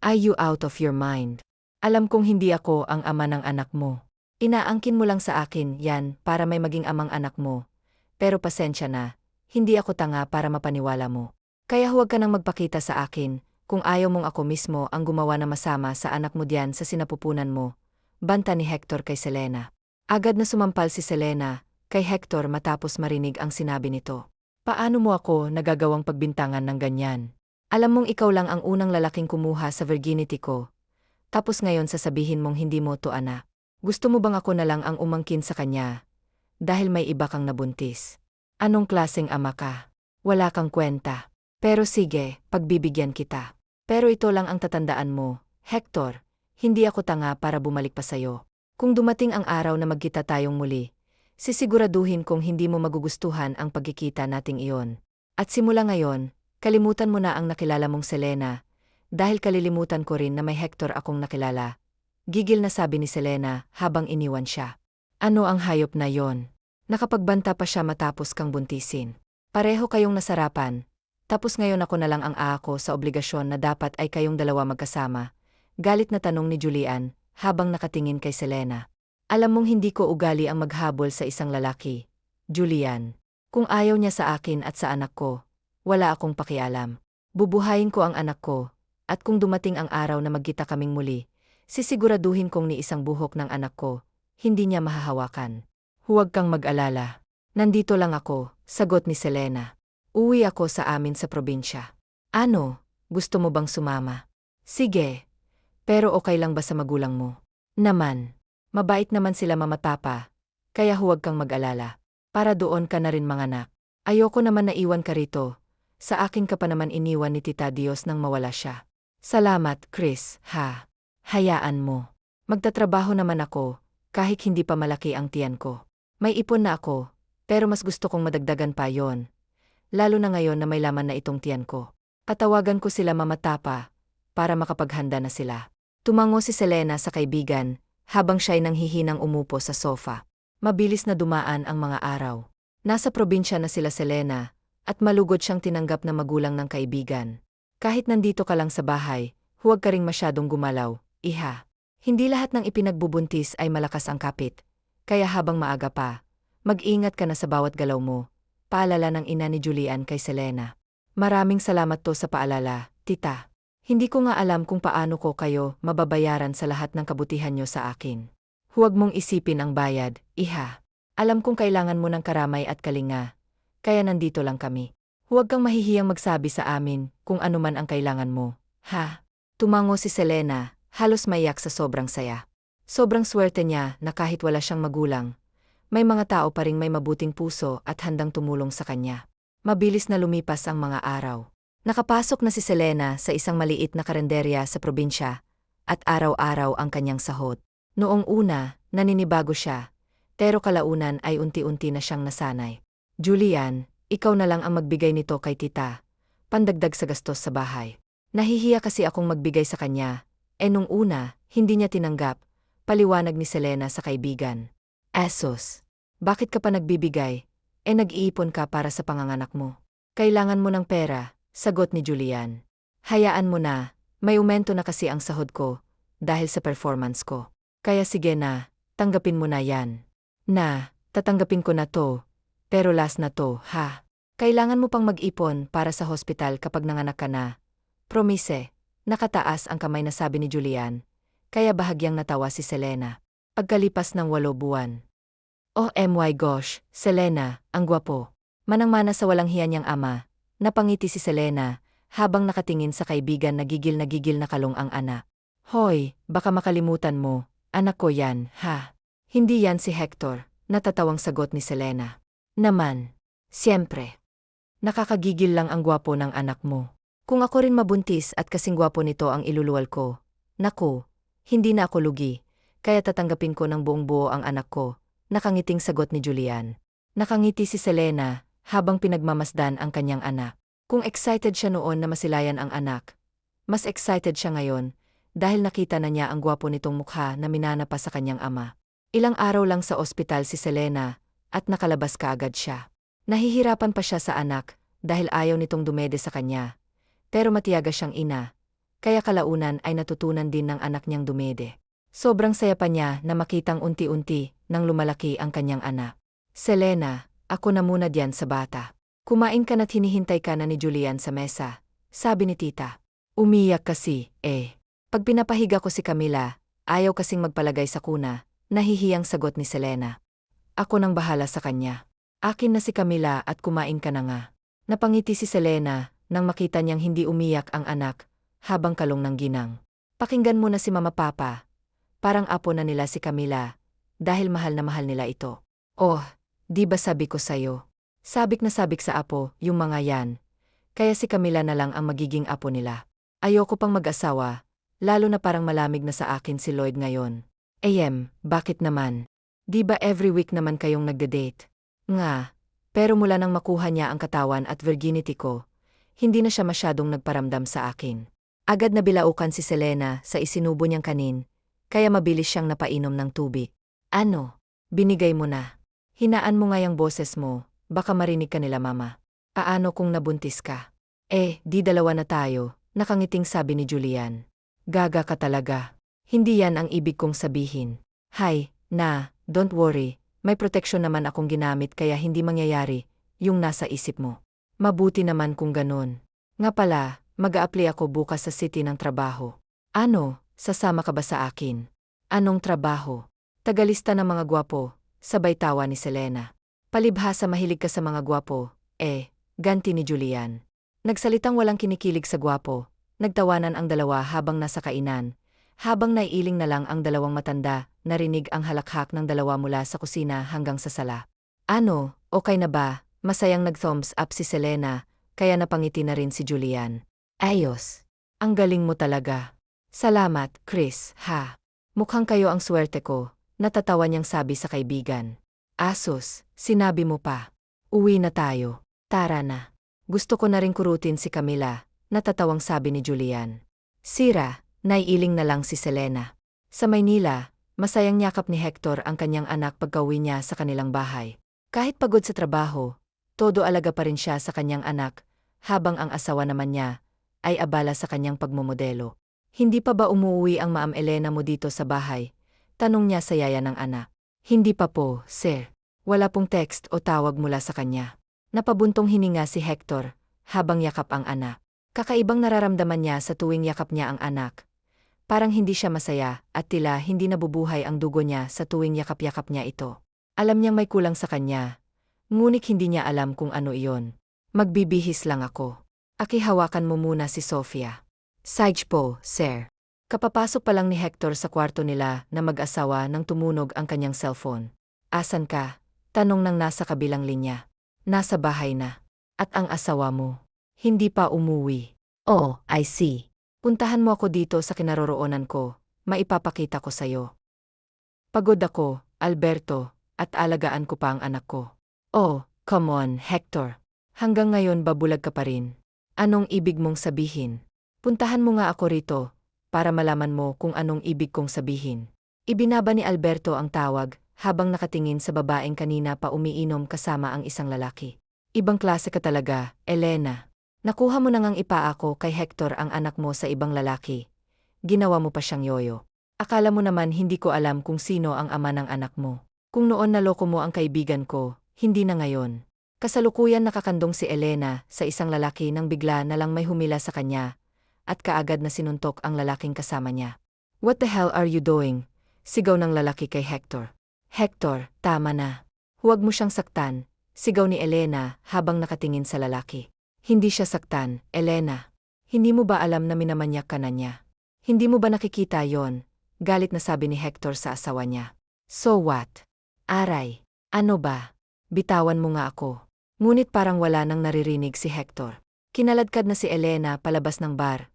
Are you out of your mind? Alam kong hindi ako ang ama ng anak mo. Inaangkin mo lang sa akin yan para may maging amang anak mo. Pero pasensya na, hindi ako tanga para mapaniwala mo. Kaya huwag ka nang magpakita sa akin kung ayaw mong ako mismo ang gumawa na masama sa anak mo diyan sa sinapupunan mo. Banta ni Hector kay Selena. Agad na sumampal si Selena kay Hector matapos marinig ang sinabi nito. Paano mo ako nagagawang pagbintangan ng ganyan? Alam mong ikaw lang ang unang lalaking kumuha sa virginity ko. Tapos ngayon sasabihin mong hindi mo to anak. Gusto mo bang ako na lang ang umangkin sa kanya? Dahil may iba kang nabuntis. Anong klaseng ama ka? Wala kang kwenta. Pero sige, pagbibigyan kita. Pero ito lang ang tatandaan mo, Hector, hindi ako tanga para bumalik pa sa'yo. Kung dumating ang araw na magkita tayong muli, sisiguraduhin kong hindi mo magugustuhan ang pagkikita nating iyon. At simula ngayon, kalimutan mo na ang nakilala mong Selena, dahil kalilimutan ko rin na may Hector akong nakilala. Gigil na sabi ni Selena habang iniwan siya. Ano ang hayop na yon? Nakapagbanta pa siya matapos kang buntisin. Pareho kayong nasarapan, tapos ngayon ako na lang ang aako sa obligasyon na dapat ay kayong dalawa magkasama. Galit na tanong ni Julian habang nakatingin kay Selena. Alam mong hindi ko ugali ang maghabol sa isang lalaki, Julian. Kung ayaw niya sa akin at sa anak ko, wala akong pakialam. Bubuhayin ko ang anak ko, at kung dumating ang araw na magkita kaming muli, sisiguraduhin kong ni isang buhok ng anak ko, hindi niya mahahawakan. Huwag kang mag-alala. Nandito lang ako, sagot ni Selena. Uwi ako sa amin sa probinsya. Ano, gusto mo bang sumama? Sige. Pero okay lang ba sa magulang mo? Naman. Mabait naman sila mama papa, kaya huwag kang mag-alala. Para doon ka na rin manganak. Ayoko naman na iwan ka rito. Sa akin ka pa naman iniwan ni Tita Dios nang mawala siya. Salamat, Chris, ha. Hayaan mo. Magtatrabaho naman ako, kahit hindi pa malaki ang tiyan ko. May ipon na ako, pero mas gusto kong madagdagan pa yon. Lalo na ngayon na may laman na itong tiyan ko. Patawagan ko sila mama tapa, para makapaghanda na sila. Tumango si Selena sa kaibigan, habang siya'y nanghihinang umupo sa sofa. Mabilis na dumaan ang mga araw. Nasa probinsya na sila Selena, at malugod siyang tinanggap na magulang ng kaibigan. Kahit nandito ka lang sa bahay, huwag ka ring masyadong gumalaw, iha. Hindi lahat ng ipinagbubuntis ay malakas ang kapit. Kaya habang maaga pa, mag-ingat ka na sa bawat galaw mo. Paalala ng ina ni Julian kay Selena. Maraming salamat to sa paalala, tita. Hindi ko nga alam kung paano ko kayo mababayaran sa lahat ng kabutihan nyo sa akin. Huwag mong isipin ang bayad, iha. Alam kong kailangan mo ng karamay at kalinga. Kaya nandito lang kami. Huwag kang mahihiyang magsabi sa amin kung ano man ang kailangan mo, ha? Tumango si Selena, halos maiyak sa sobrang saya. Sobrang swerte niya na kahit wala siyang magulang, may mga tao pa ring may mabuting puso at handang tumulong sa kanya. Mabilis na lumipas ang mga araw. Nakapasok na si Selena sa isang maliit na karenderya sa probinsya, at araw-araw ang kanyang sahod. Noong una, naninibago siya, pero kalaunan ay unti-unti na siyang nasanay. Julian, ikaw na lang ang magbigay nito kay tita, pandagdag sa gastos sa bahay. Nahihiya kasi akong magbigay sa kanya, nung una, hindi niya tinanggap, paliwanag ni Selena sa kaibigan. Asos, bakit ka pa nagbibigay? Nag-iipon ka para sa panganganak mo. Kailangan mo ng pera, sagot ni Julian. Hayaan mo na, may aumento na kasi ang sahod ko, dahil sa performance ko. Kaya sige na, tanggapin mo na yan. Na, tatanggapin ko na to. Pero last na to, ha? Kailangan mo pang mag-ipon para sa hospital kapag nanganak ka na. Promise, nakataas ang kamay na sabi ni Julian, kaya bahagyang natawa si Selena. Pagkalipas ng 8 buwan. Oh my gosh, Selena, ang gwapo. Manang-mana sa walang hiya niyang ama, napangiti si Selena, habang nakatingin sa kaibigan na gigil na kalong ang anak. Hoy, baka makalimutan mo, anak ko yan, ha? Hindi yan si Hector, natatawang sagot ni Selena. Naman. Siyempre. Nakakagigil lang ang gwapo ng anak mo. Kung ako rin mabuntis at kasing gwapo nito ang iluluwal ko, naku, hindi na ako lugi, kaya tatanggapin ko ng buong buo ang anak ko, nakangiting sagot ni Julian. Nakangiti si Selena, habang pinagmamasdan ang kanyang anak. Kung excited siya noon na masilayan ang anak, mas excited siya ngayon, dahil nakita na niya ang gwapo nitong mukha na minana pa sa kanyang ama. Ilang araw lang sa ospital si Selena, at nakalabas kaagad siya. Nahihirapan pa siya sa anak, dahil ayaw nitong dumede sa kanya. Pero matiyaga siyang ina, kaya kalaunan ay natutunan din ng anak niyang dumede. Sobrang saya pa niya na makitang unti-unti nang lumalaki ang kanyang anak. Selena, ako na muna diyan sa bata. Kumain ka na't hinihintay ka na ni Julian sa mesa, sabi ni tita. Umiyak kasi, eh. Pag pinapahiga ko si Camila, ayaw kasing magpalagay sa kuna, nahihiyang sagot ni Selena. Ako nang bahala sa kanya. Akin na si Camila at kumain ka na nga. Napangiti si Selena nang makita niyang hindi umiyak ang anak habang kalong ng ginang. Pakinggan mo na si Mama Papa. Parang apo na nila si Camila dahil mahal na mahal nila ito. Oh, di ba sabi ko sa'yo? Sabik na sabik sa apo yung mga yan. Kaya si Camila na lang ang magiging apo nila. Ayoko pang mag-asawa, lalo na parang malamig na sa akin si Lloyd ngayon. Bakit naman? Di ba every week naman kayong nagde-date? Nga, pero mula nang makuha niya ang katawan at virginity ko, hindi na siya masyadong nagparamdam sa akin. Agad na bilaukan si Selena sa isinubo niyang kanin, kaya mabilis siyang napainom ng tubig. Ano? Binigay mo na. Hinaan mo nga yung boses mo, baka marinig ka nila mama. Paano kung nabuntis ka? Di dalawa na tayo, nakangiting sabi ni Julian. Gaga ka talaga. Hindi yan ang ibig kong sabihin. Don't worry. May proteksyon naman akong ginamit kaya hindi mangyayari yung nasa isip mo. Mabuti naman kung ganun. Nga pala, mag-a-apply ako bukas sa city ng trabaho. Ano, sasama ka ba sa akin? Anong trabaho? Tagalista ng mga gwapo, sabay tawa ni Selena. Palibhasa mahilig ka sa mga gwapo, ganti ni Julian. Nagsalitang walang kinikilig sa gwapo, nagtawanan ang dalawa habang nasa kainan. Habang naiiling na lang ang dalawang matanda, narinig ang halakhak ng dalawa mula sa kusina hanggang sa sala. Ano, okay na ba? Masayang nag-thumbs up si Selena, kaya napangiti na rin si Julian. Ayos. Ang galing mo talaga. Salamat, Chris, ha. Mukhang kayo ang swerte ko, natatawa niyang sabi sa kaibigan. Asus, sinabi mo pa. Uwi na tayo. Tara na. Gusto ko na rin kurutin si Camila, natatawang sabi ni Julian. Sira. Naiiling na lang si Selena. Sa Maynila, masayang yakap ni Hector ang kanyang anak pagkauwi niya sa kanilang bahay. Kahit pagod sa trabaho, todo alaga pa rin siya sa kanyang anak, habang ang asawa naman niya ay abala sa kanyang pagmomodelo. Hindi pa ba umuwi ang Ma'am Elena mo dito sa bahay? Tanong niya sa yaya ng anak. Hindi pa po, sir. Wala pong text o tawag mula sa kanya. Napabuntong hininga si Hector habang yakap ang anak. Kakaibang nararamdaman niya sa tuwing yakap niya ang anak. Parang hindi siya masaya at tila hindi nabubuhay ang dugo niya sa tuwing yakap-yakap niya ito. Alam niyang may kulang sa kanya, ngunit hindi niya alam kung ano iyon. Magbibihis lang ako. Hawakan mo muna si Sofia. Sige po, sir. Kapapasok pa lang ni Hector sa kwarto nila na mag-asawa nang tumunog ang kanyang cellphone. Asan ka? Tanong ng nasa kabilang linya. Nasa bahay na. At ang asawa mo? Hindi pa umuwi. Oh, I see. Puntahan mo ako dito sa kinaroroonan ko, maipapakita ko sa'yo. Pagod ako, Alberto, at alagaan ko pa ang anak ko. Oh, come on, Hector. Hanggang ngayon babulag ka pa rin. Anong ibig mong sabihin? Puntahan mo nga ako rito, para malaman mo kung anong ibig kong sabihin. Ibinaba ni Alberto ang tawag, habang nakatingin sa babaeng kanina pa umiinom kasama ang isang lalaki. Ibang klase ka talaga, Elena. Nakuha mo nang ipaa ko kay Hector ang anak mo sa ibang lalaki. Ginawa mo pa siyang yoyo. Akala mo naman hindi ko alam kung sino ang ama ng anak mo. Kung noon naloko mo ang kaibigan ko, hindi na ngayon. Kasalukuyan nakakandong si Elena sa isang lalaki nang bigla na lang may humila sa kanya, at kaagad na sinuntok ang lalaking kasama niya. What the hell are you doing? Sigaw ng lalaki kay Hector. Hector, tama na. Huwag mo siyang saktan, sigaw ni Elena habang nakatingin sa lalaki. Hindi siya saktan, Elena. Hindi mo ba alam na minamanyak ka na niya? Hindi mo ba nakikita yon? Galit na sabi ni Hector sa asawa niya. So what? Aray, ano ba? Bitawan mo nga ako. Ngunit parang wala nang naririnig si Hector. Kinaladkad na si Elena palabas ng bar,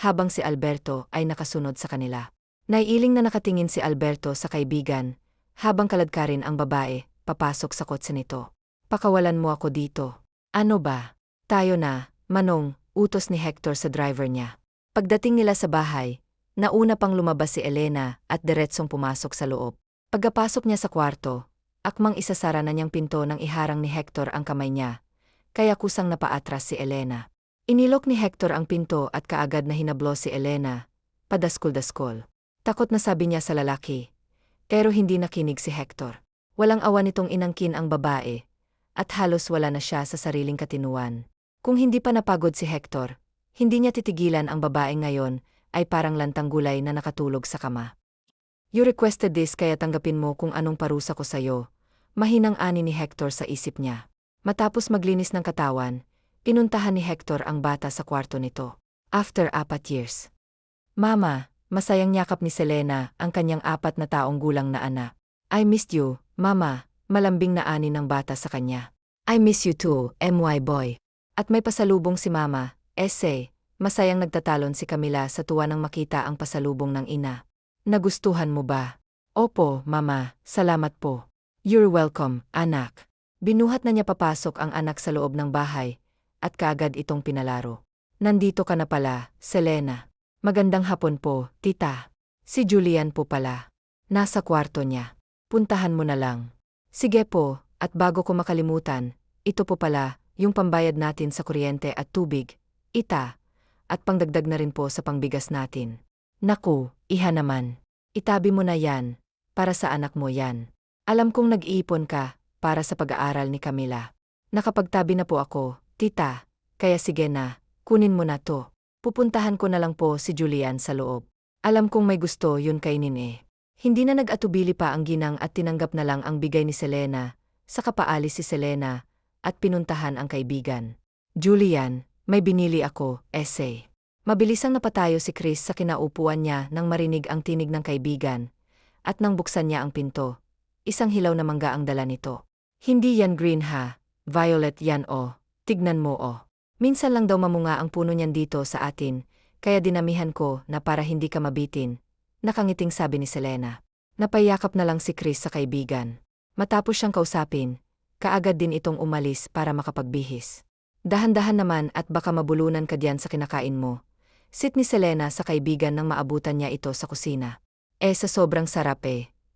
habang si Alberto ay nakasunod sa kanila. Naiiling na nakatingin si Alberto sa kaibigan, habang kaladkarin ang babae, papasok sa kotse nito. Pakawalan mo ako dito. Ano ba? Tayo na, Manong, utos ni Hector sa driver niya. Pagdating nila sa bahay, nauna pang lumabas si Elena at diretsong pumasok sa loob. Pagkapasok niya sa kwarto, akmang isasara na niyang pinto nang iharang ni Hector ang kamay niya, kaya kusang napaatras si Elena. Inilok ni Hector ang pinto at kaagad na hinablo si Elena, padaskol-daskol. Takot na sabi niya sa lalaki. Pero hindi nakinig si Hector. Walang awa nitong inangkin ang babae, at halos wala na siya sa sariling katinuan. Kung hindi pa napagod si Hector, hindi niya titigilan ang babae ngayon, ay parang lantang gulay na nakatulog sa kama. You requested this kaya tanggapin mo kung anong parusa ko sa'yo. Mahinang ani ni Hector sa isip niya. Matapos maglinis ng katawan, pinuntahan ni Hector ang bata sa kwarto nito. After 4 years. Mama, masayang yakap ni Selena ang kanyang 4 na taong gulang na anak. I missed you, Mama, malambing na ani ng bata sa kanya. I miss you too, my boy. At may pasalubong si Mama, essay. Masayang nagtatalon si Camila sa tuwa nang makita ang pasalubong ng ina. Nagustuhan mo ba? Opo, Mama, salamat po. You're welcome, anak. Binuhat na niya papasok ang anak sa loob ng bahay, at kaagad itong pinalaro. Nandito ka na pala, Selena. Magandang hapon po, tita. Si Julian po pala. Nasa kwarto niya. Puntahan mo na lang. Sige po, at bago ko makalimutan, ito po pala, yung pambayad natin sa kuryente at tubig, ita, at pangdagdag na rin po sa pangbigas natin. Naku, iha naman. Itabi mo na yan, para sa anak mo yan. Alam kong nag-iipon ka, para sa pag-aaral ni Camila. Nakapagtabi na po ako, tita, kaya sige na, kunin mo na to. Pupuntahan ko na lang po si Julian sa loob. Alam kong may gusto yun kainin eh. Hindi na nag-atubili pa ang ginang at tinanggap na lang ang bigay ni Selena, saka paalis si Selena, at pinuntahan ang kaibigan. Julian, may binili ako, essay. Mabilisang napatayo si Chris sa kinaupuan niya nang marinig ang tinig ng kaibigan, at nang buksan niya ang pinto, isang hilaw na mangga ang dala nito. Hindi yan green ha, violet yan oh, tignan mo oh. Minsan lang daw mamunga ang puno niyan dito sa atin, kaya dinamihan ko na para hindi ka mabitin, nakangiting sabi ni Selena. Napayakap na lang si Chris sa kaibigan. Matapos siyang kausapin, kaagad din itong umalis para makapagbihis. Dahan-dahan naman at baka mabulunan ka diyan sa kinakain mo. Sit ni Selena sa kaibigan nang maabutan niya ito sa kusina. Sa sobrang sarap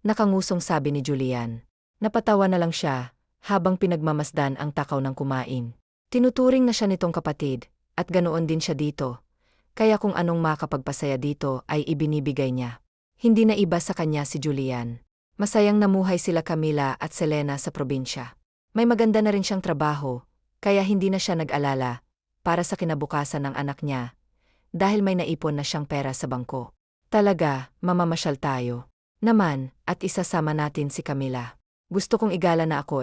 nakangusong sabi ni Julian. Napatawa na lang siya, habang pinagmamasdan ang takaw ng kumain. Tinuturing na siya nitong kapatid, at ganoon din siya dito. Kaya kung anong makapagpasaya dito ay ibinibigay niya. Hindi na iba sa kanya si Julian. Masayang namuhay sila Camila at Selena sa probinsya. May maganda na rin siyang trabaho, kaya hindi na siya nag-alala para sa kinabukasan ng anak niya, dahil may naipon na siyang pera sa bangko. Talaga, mamamasyal tayo. Naman, at isasama natin si Camila. Gusto kong igala na ako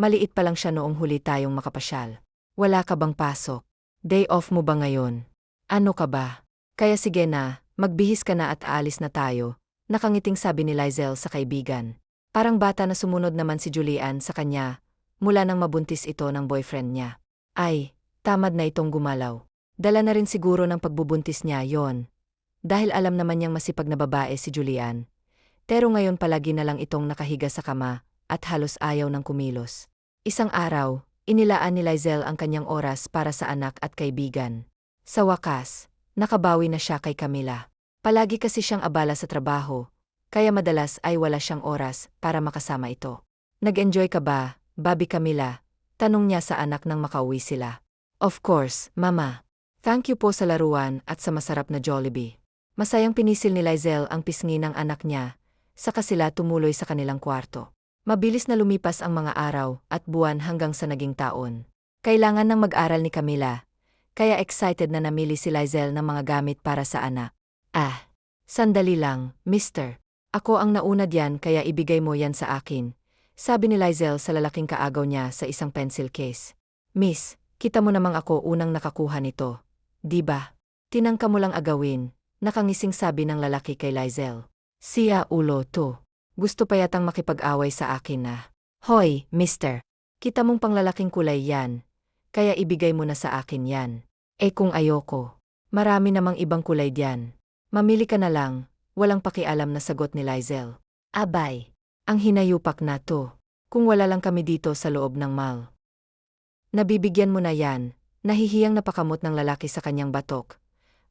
Maliit pa lang siya noong huli tayong makapasyal. Wala ka bang pasok? Day off mo ba ngayon? Ano ka ba? Kaya sige na, magbihis ka na at aalis na tayo, nakangiting sabi ni Lizel sa kaibigan. Parang bata na sumunod naman si Julian sa kanya, mula nang mabuntis ito ng boyfriend niya. Ay, tamad na itong gumalaw. Dala na rin siguro ng pagbubuntis niya yon. Dahil alam naman niyang masipag na babae si Julian. Pero ngayon palagi na lang itong nakahiga sa kama, at halos ayaw ng kumilos. Isang araw, inilaan ni Lizel ang kanyang oras para sa anak at kaibigan. Sa wakas, nakabawi na siya kay Camila. Palagi kasi siyang abala sa trabaho, kaya madalas ay wala siyang oras para makasama ito. Nag-enjoy ka ba, Bobby Camila? Tanong niya sa anak nang makauwi sila. Of course, Mama. Thank you po sa laruan at sa masarap na Jollibee. Masayang pinisil ni Lizel ang pisngi ng anak niya, saka sila tumuloy sa kanilang kwarto. Mabilis na lumipas ang mga araw at buwan hanggang sa naging taon. Kailangan ng mag-aral ni Camila, kaya excited na namili si Lizel ng mga gamit para sa anak. Sandali lang, mister. Ako ang nauna diyan kaya ibigay mo yan sa akin, sabi ni Lizel sa lalaking kaagaw niya sa isang pencil case. Miss, kita mo namang ako unang nakakuha nito, di ba? Tinangka mo lang agawin, nakangising sabi ng lalaki kay Lizel. Siya ulo to. Gusto pa yatang makipag-away sa akin na. Hoy, mister. Kita mong panglalaking kulay yan, kaya ibigay mo na sa akin yan. Kung ayoko, marami namang ibang kulay diyan. Mamili ka na lang, walang pakialam na sagot ni Lizel. Abay, ang hinayupak na to. Kung wala lang kami dito sa loob ng mall. Nabibigyan mo na yan, nahihiyang napakamot ng lalaki sa kanyang batok.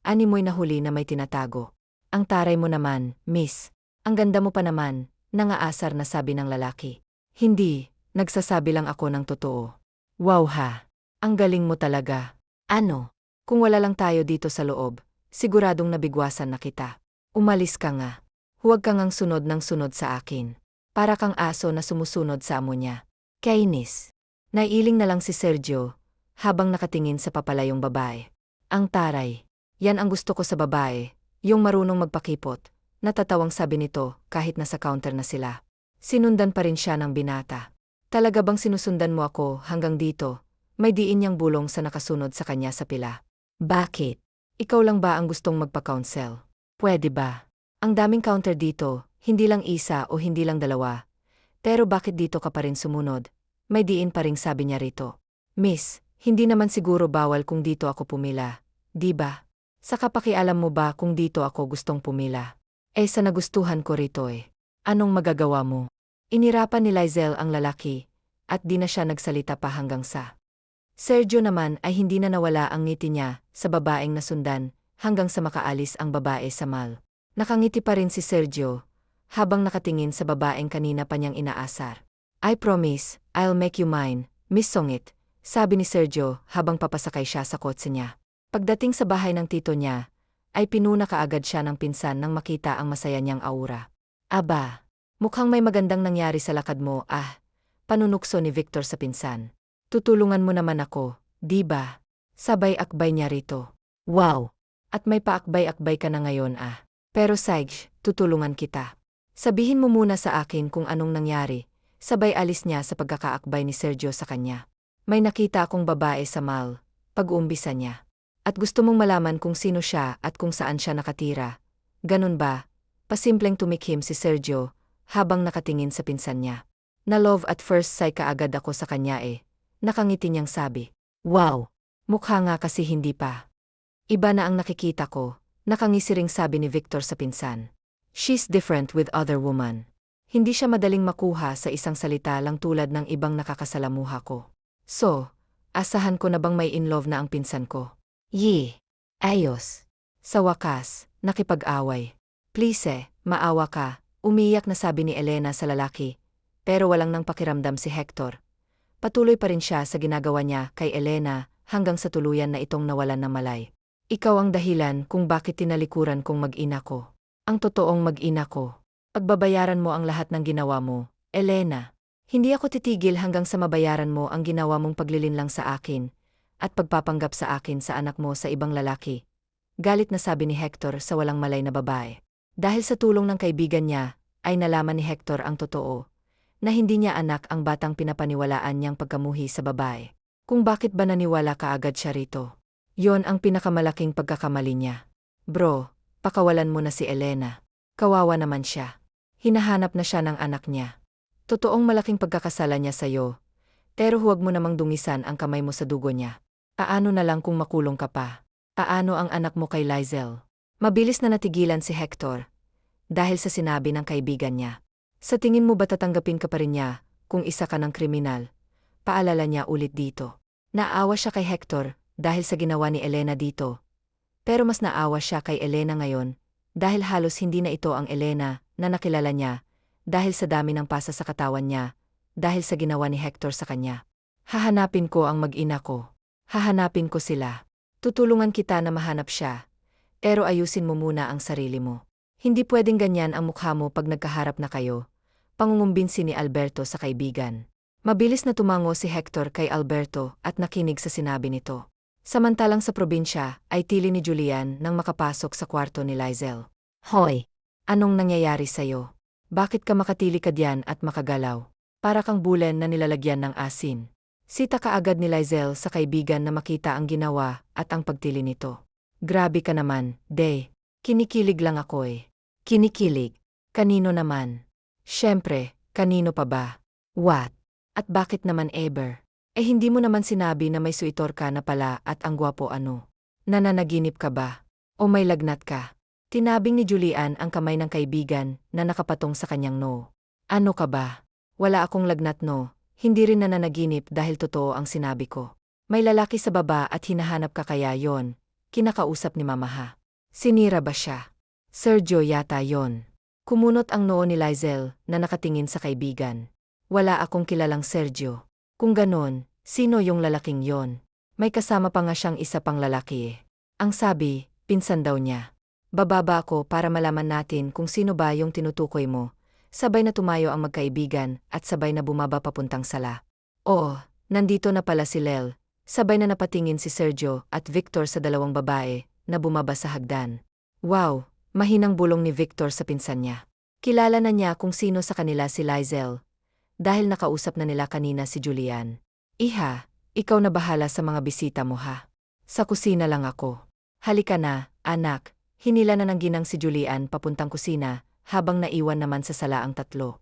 Animoy na huli na may tinatago. Ang taray mo naman, miss. Ang ganda mo pa naman, nangaasar na sabi ng lalaki. Hindi, nagsasabi lang ako ng totoo. Wow ha, ang galing mo talaga. Ano? Kung wala lang tayo dito sa loob, siguradong nabigwasan na kita. Umalis ka nga. Huwag kang ang sunod ng sunod sa akin. Para kang aso na sumusunod sa amo niya. Kainis. Naiiling na lang si Sergio, habang nakatingin sa papalayong babae. Ang taray. Yan ang gusto ko sa babae, yung marunong magpakipot. Natatawang sabi nito kahit nasa counter na sila. Sinundan pa rin siya ng binata. Talaga bang sinusundan mo ako hanggang dito? May diin niyang bulong sa nakasunod sa kanya sa pila. Bakit? Ikaw lang ba ang gustong magpa-counsel? Pwede ba? Ang daming counter dito, hindi lang isa o hindi lang dalawa. Pero bakit dito ka pa rin sumunod? May diin pa ring sabi niya rito. Miss, hindi naman siguro bawal kung dito ako pumila, di ba? Saka pakialam mo ba kung dito ako gustong pumila? Sa nagustuhan ko rito eh. Anong magagawa mo? Inirapan ni Lizelle ang lalaki, at di na siya nagsalita pa hanggang sa. Sergio naman ay hindi na nawala ang ngiti niya sa babaeng nasundan hanggang sa makaalis ang babae sa mall. Nakangiti pa rin si Sergio, habang nakatingin sa babaeng kanina pa niyang inaasar. I promise, I'll make you mine, Miss Songit, sabi ni Sergio habang papasakay siya sa kotse niya. Pagdating sa bahay ng tito niya, ay pinuna kaagad siya ng pinsan nang makita ang masaya niyang aura. Aba, mukhang may magandang nangyari sa lakad mo panunukso ni Victor sa pinsan. Tutulungan mo naman ako, di ba? Sabay akbay niya rito. Wow! At may paakbay-akbay ka na ngayon Pero Saig, tutulungan kita. Sabihin mo muna sa akin kung anong nangyari. Sabay alis niya sa pagkakaakbay ni Sergio sa kanya. May nakita akong babae sa mall, pag-uumpisa niya. At gusto mong malaman kung sino siya at kung saan siya nakatira. Ganun ba? Pasimpleng tumikhim si Sergio, habang nakatingin sa pinsan niya. Na love at first sight kaagad ako sa kanya Nakangiti niyang sabi. Wow! Mukha nga kasi hindi pa. Iba na ang nakikita ko, nakangisi ring sabi ni Victor sa pinsan. She's different with other woman. Hindi siya madaling makuha sa isang salita lang tulad ng ibang nakakasalamuha ko. So, asahan ko na bang may in love na ang pinsan ko? Yee! Ayos! Sa wakas, nakipag-away. Please maawa ka, umiyak na sabi ni Elena sa lalaki. Pero walang nang pakiramdam si Hector. Patuloy pa rin siya sa ginagawa niya kay Elena hanggang sa tuluyan na itong nawalan ng malay. Ikaw ang dahilan kung bakit tinalikuran kong mag-ina ko. Ang totoong mag-ina ko. Pagbabayaran mo ang lahat ng ginawa mo, Elena. Hindi ako titigil hanggang sa mabayaran mo ang ginawa mong paglilinlang sa akin at pagpapanggap sa akin sa anak mo sa ibang lalaki. Galit na sabi ni Hector sa walang malay na babae. Dahil sa tulong ng kaibigan niya, ay nalaman ni Hector ang totoo, na hindi niya anak ang batang pinapaniwalaan niyang pagkamuhi sa babae. Kung bakit ba naniwala kaagad siya rito? Yon ang pinakamalaking pagkakamali niya. Bro, pakawalan mo na si Elena. Kawawa naman siya. Hinahanap na siya ng anak niya. Totoong malaking pagkakasala niya sa'yo, pero huwag mo namang dungisan ang kamay mo sa dugo niya. Paano na lang kung makulong ka pa? Paano ang anak mo kay Lizelle? Mabilis na natigilan si Hector, dahil sa sinabi ng kaibigan niya. Sa tingin mo ba tatanggapin ka pa rin niya, kung isa ka ng kriminal? Paalala niya ulit dito. Naawa siya kay Hector, dahil sa ginawa ni Elena dito. Pero mas naawa siya kay Elena ngayon, dahil halos hindi na ito ang Elena na nakilala niya, dahil sa dami ng pasa sa katawan niya, dahil sa ginawa ni Hector sa kanya. Hahanapin ko ang mag-ina ko. Hahanapin ko sila. Tutulungan kita na mahanap siya. Pero ayusin mo muna ang sarili mo. Hindi pwedeng ganyan ang mukha mo pag nagkaharap na kayo. Pangungumbinsi ni Alberto sa kaibigan. Mabilis na tumango si Hector kay Alberto at nakinig sa sinabi nito. Samantalang sa probinsya ay tili ni Julian nang makapasok sa kwarto ni Lizelle. Hoy! Anong nangyayari sa'yo? Bakit ka makatili ka diyan at makagalaw? Para kang bulen na nilalagyan ng asin. Sita kaagad ni Lizelle sa kaibigan na makita ang ginawa at ang pagtili nito. Grabe ka naman, Day. Kinikilig lang ako Kinikilig? Kanino naman? Siyempre, kanino pa ba? What? At bakit naman ever? Hindi mo naman sinabi na may suitor ka na pala at ang gwapo ano? Nananaginip ka ba? O may lagnat ka? Tinabing ni Julian ang kamay ng kaibigan na nakapatong sa kanyang no. Ano ka ba? Wala akong lagnat no, hindi rin nananaginip dahil totoo ang sinabi ko. May lalaki sa baba at hinahanap ka kaya yon, kinakausap ni Mamaha. Sinira ba siya? Sergio yata yon. Kumunot ang noo ni Lizelle na nakatingin sa kaibigan. Wala akong kilalang Sergio. Kung ganon, sino yung lalaking yon? May kasama pa nga siyang isa pang lalaki eh. Ang sabi, pinsan daw niya. Bababa ako para malaman natin kung sino ba yung tinutukoy mo. Sabay na tumayo ang magkaibigan at sabay na bumaba papuntang sala. Oo, nandito na pala si Lel. Sabay na napatingin si Sergio at Victor sa dalawang babae na bumaba sa hagdan. Wow, mahinang bulong ni Victor sa pinsan niya. Kilala na niya kung sino sa kanila si Lizel. Dahil nakausap na nila kanina si Julian. Iha, ikaw na bahala sa mga bisita mo ha. Sa kusina lang ako. Halika na, anak. Hinila na ng ginang si Julian papuntang kusina, habang naiwan naman sa sala ang tatlo.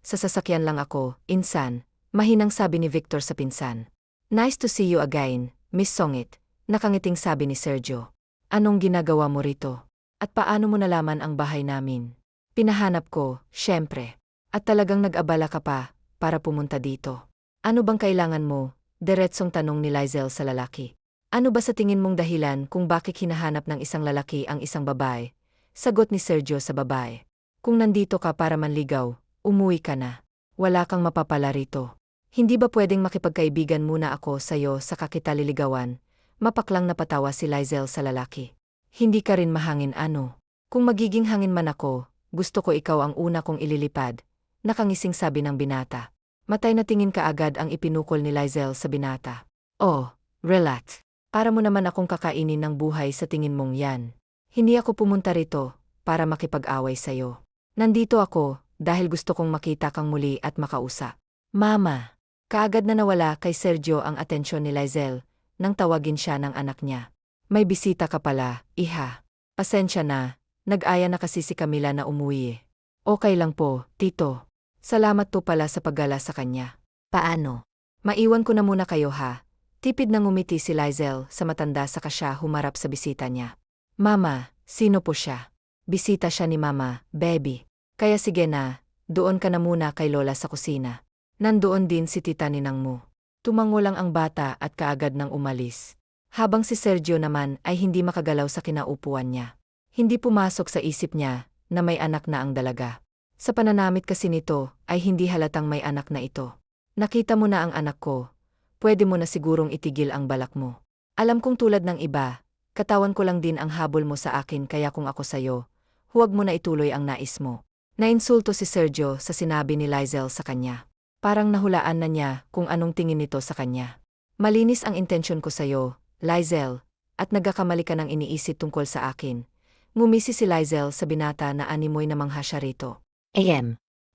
Sa sasakyan lang ako, insan, mahinang sabi ni Victor sa pinsan. Nice to see you again, Miss Songit, nakangiting sabi ni Sergio. Anong ginagawa mo rito? At paano mo nalaman ang bahay namin? Pinahanap ko, syempre. At talagang nag-abala ka pa, para pumunta dito. Ano bang kailangan mo? Diretsong tanong ni Lizel sa lalaki. Ano ba sa tingin mong dahilan kung bakit hinahanap ng isang lalaki ang isang babae? Sagot ni Sergio sa babae. Kung nandito ka para manligaw, umuwi ka na. Wala kang mapapala rito. Hindi ba pwedeng makipagkaibigan muna ako sa'yo sa kita liligawan? Mapaklang napatawa si Lizel sa lalaki. Hindi ka rin mahangin ano. Kung magiging hangin man ako, gusto ko ikaw ang una kong ililipad. Nakangising sabi ng binata. Matay na tingin ka agad ang ipinukol ni Lizel sa binata. Oh, relax. Para mo naman akong kakainin ng buhay sa tingin mong yan. Hindi ako pumunta rito para makipag-away sa'yo. Nandito ako dahil gusto kong makita kang muli at makausap. Mama! Kaagad na nawala kay Sergio ang atensyon ni Lizel nang tawagin siya ng anak niya. May bisita ka pala, iha. Pasensya na, nag-aya na kasi si Camila na umuwi eh. Okay lang po, tito. Salamat po pala sa paggala sa kanya. Paano? Maiwan ko na muna kayo ha. Tipid na ngumiti si Lizel sa matanda saka siya humarap sa bisita niya. Mama, sino po siya? Bisita siya ni Mama, baby. Kaya sige na, doon ka na muna kay Lola sa kusina. Nandoon din si tita ninang mo. Tumango lang ang bata at kaagad nang umalis. Habang si Sergio naman ay hindi makagalaw sa kinaupuan niya. Hindi pumasok sa isip niya na may anak na ang dalaga. Sa pananamit kasi nito ay hindi halatang may anak na ito. Nakita mo na ang anak ko. Pwede mo na sigurong itigil ang balak mo. Alam kong tulad ng iba, katawan ko lang din ang habol mo sa akin kaya kung ako sayo, huwag mo na ituloy ang nais mo. Nainsulto si Sergio sa sinabi ni Lizel sa kanya. Parang nahulaan na niya kung anong tingin nito sa kanya. Malinis ang intensyon ko sayo, Lizel, at nagkakamali ka ng iniisip tungkol sa akin. Ngumisi si Lizel sa binata na animoy na mangha siya rito.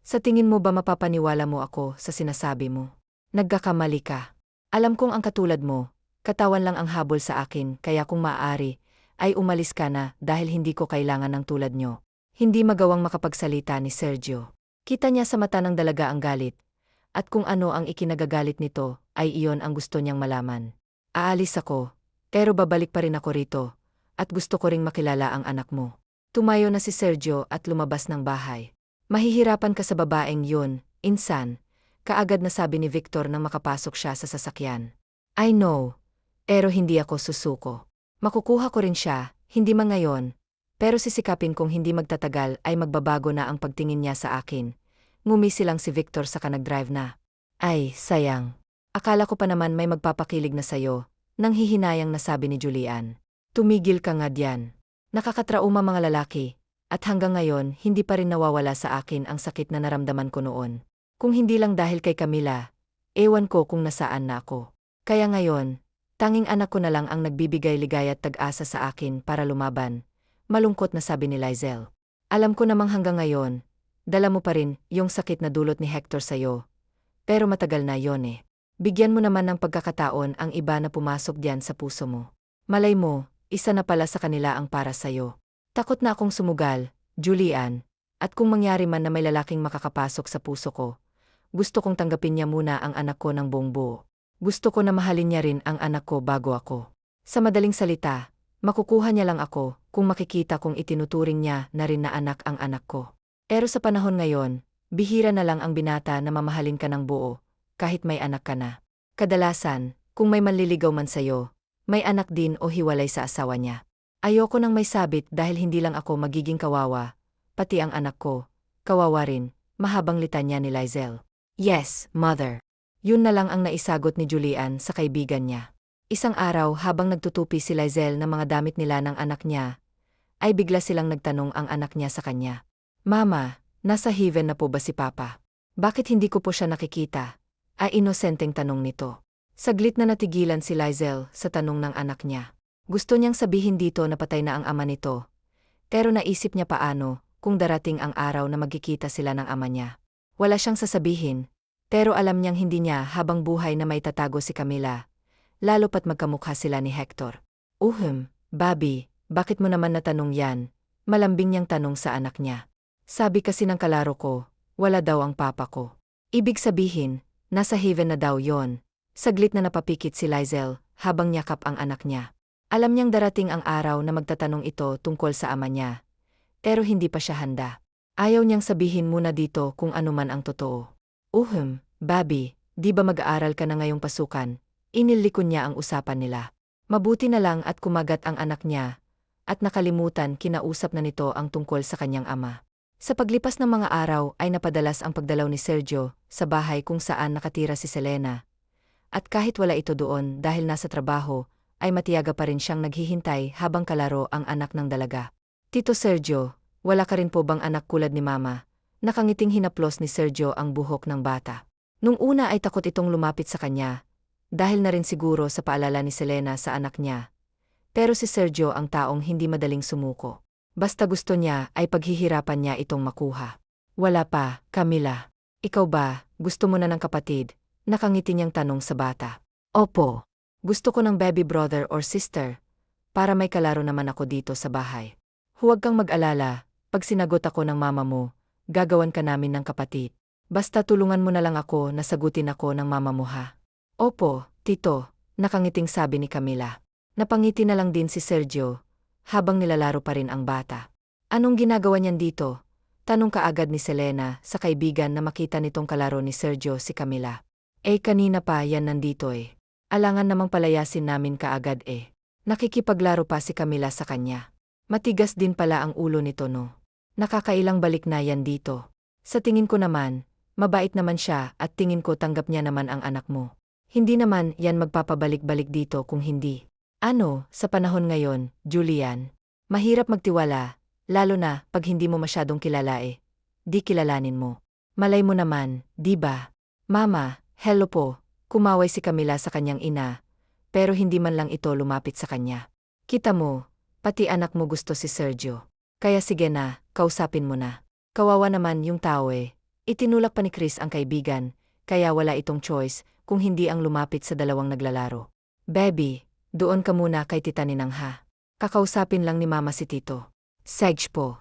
Sa tingin mo ba mapapaniwala mo ako sa sinasabi mo? Nagkakamali ka. Alam kong ang katulad mo, katawan lang ang habol sa akin kaya kung maaari, ay umalis ka na dahil hindi ko kailangan ng tulad nyo. Hindi magawang makapagsalita ni Sergio. Kita niya sa mata ng dalaga ang galit. At kung ano ang ikinagagalit nito, ay iyon ang gusto niyang malaman. Aalis ako, pero babalik pa rin ako rito. At gusto ko ring makilala ang anak mo. Tumayo na si Sergio at lumabas ng bahay. Mahihirapan ka sa babaeng yun, insan. Kaagad na sabi ni Victor nang makapasok siya sa sasakyan. I know. Pero hindi ako susuko. Makukuha ko rin siya, hindi man ngayon. Pero sisikapin kong hindi magtatagal ay magbabago na ang pagtingin niya sa akin. Ngumisi lang si Victor saka nag-drive na. Ay, sayang. Akala ko pa naman may magpapakilig na sayo, nang hihinayang nasabi ni Julian. Tumigil ka nga diyan. Nakakatrauma mga lalaki, at hanggang ngayon hindi pa rin nawawala sa akin ang sakit na naramdaman ko noon. Kung hindi lang dahil kay Camila, ewan ko kung nasaan na ako. Kaya ngayon, tanging anak ko na lang ang nagbibigay ligaya at tag-asa sa akin para lumaban. Malungkot na sabi ni Lizel. Alam ko namang hanggang ngayon, dala mo pa rin yung sakit na dulot ni Hector sa'yo. Pero matagal na yon eh. Bigyan mo naman ng pagkakataon ang iba na pumasok diyan sa puso mo. Malay mo, isa na pala sa kanila ang para sa'yo. Takot na akong sumugal, Julian, at kung mangyari man na may lalaking makakapasok sa puso ko, gusto kong tanggapin niya muna ang anak ko ng buong buo. Gusto ko na mahalin niya rin ang anak ko bago ako. Sa madaling salita, makukuha niya lang ako kung makikita kong itinuturing niya na rin na anak ang anak ko. Pero sa panahon ngayon, bihira na lang ang binata na mamahalin ka ng buo, kahit may anak ka na. Kadalasan, kung may manliligaw man sa'yo, may anak din o hiwalay sa asawa niya. Ayoko nang may sabit dahil hindi lang ako magiging kawawa, pati ang anak ko, kawawa rin, mahabang litanya ni Lizel. Yes, mother. Yun na lang ang naisagot ni Julian sa kaibigan niya. Isang araw habang nagtutupi si Lizel ng mga damit nila ng anak niya, ay bigla silang nagtanong ang anak niya sa kanya. Mama, nasa heaven na po ba si Papa? Bakit hindi ko po siya nakikita? Ay inosenteng tanong nito. Saglit na natigilan si Lizel sa tanong ng anak niya. Gusto niyang sabihin dito na patay na ang ama nito. Pero naisip niya paano kung darating ang araw na magkikita sila ng ama niya. Wala siyang sasabihin, pero alam niyang hindi niya habang buhay na may tatago si Camila. Lalo pat magkamukha sila ni Hector. Bobby, bakit mo naman natanong yan? Malambing niyang tanong sa anak niya. Sabi kasi ng kalaro ko, wala daw ang papa ko. Ibig sabihin, nasa heaven na daw yon. Saglit na napapikit si Lizel habang niyakap ang anak niya. Alam niyang darating ang araw na magtatanong ito tungkol sa ama niya. Pero hindi pa siya handa. Ayaw niyang sabihin muna dito kung ano man ang totoo. Bobby, di ba mag-aaral ka na ngayong pasukan? Inilikon niya ang usapan nila. Mabuti na lang at kumagat ang anak niya, at nakalimutan kinausap na nito ang tungkol sa kanyang ama. Sa paglipas ng mga araw ay napadalas ang pagdalaw ni Sergio sa bahay kung saan nakatira si Selena. At kahit wala ito doon dahil nasa trabaho, ay matiyaga pa rin siyang naghihintay habang kalaro ang anak ng dalaga. Tito Sergio, wala ka rin po bang anak kulad ni Mama? Nakangiting hinaplos ni Sergio ang buhok ng bata. Nung una ay takot itong lumapit sa kanya, dahil na rin siguro sa paalala ni Selena sa anak niya. Pero si Sergio ang taong hindi madaling sumuko. Basta gusto niya ay paghihirapan niya itong makuha. Wala pa, Camila. Ikaw ba, gusto mo na ng kapatid? Nakangiti niyang tanong sa bata. Opo. Gusto ko ng baby brother or sister. Para may kalaro naman ako dito sa bahay. Huwag kang mag-alala, pag sinagot ako ng mama mo, gagawan ka namin ng kapatid. Basta tulungan mo na lang ako na sagutin ako ng mama mo ha. Opo, tito, nakangiting sabi ni Camila. Napangiti na lang din si Sergio, habang nilalaro pa rin ang bata. Anong ginagawa niyan dito? Tanong kaagad ni Selena sa kaibigan na makita nitong kalaro ni Sergio si Camila. Kanina pa yan nandito eh. Alangan namang palayasin namin kaagad eh. Nakikipaglaro pa si Camila sa kanya. Matigas din pala ang ulo nito no. Nakakailang balik na yan dito. Sa tingin ko naman, mabait naman siya at tingin ko tanggap niya naman ang anak mo. Hindi naman yan magpapabalik-balik dito kung hindi. Sa panahon ngayon, Julian, mahirap magtiwala, lalo na pag hindi mo masyadong kilala eh. Di kilalanin mo. Malay mo naman, di ba? Mama, hello po, kumaway si Camila sa kanyang ina, pero hindi man lang ito lumapit sa kanya. Kita mo, pati anak mo gusto si Sergio. Kaya sige na, kausapin mo na. Kawawa naman yung tao eh. Itinulak pa ni Chris ang kaibigan, kaya wala itong choice kung hindi ang lumapit sa dalawang naglalaro. Baby, doon ka muna kay Tita Ninang ha. Kakausapin lang ni Mama si Tito. Sedge po.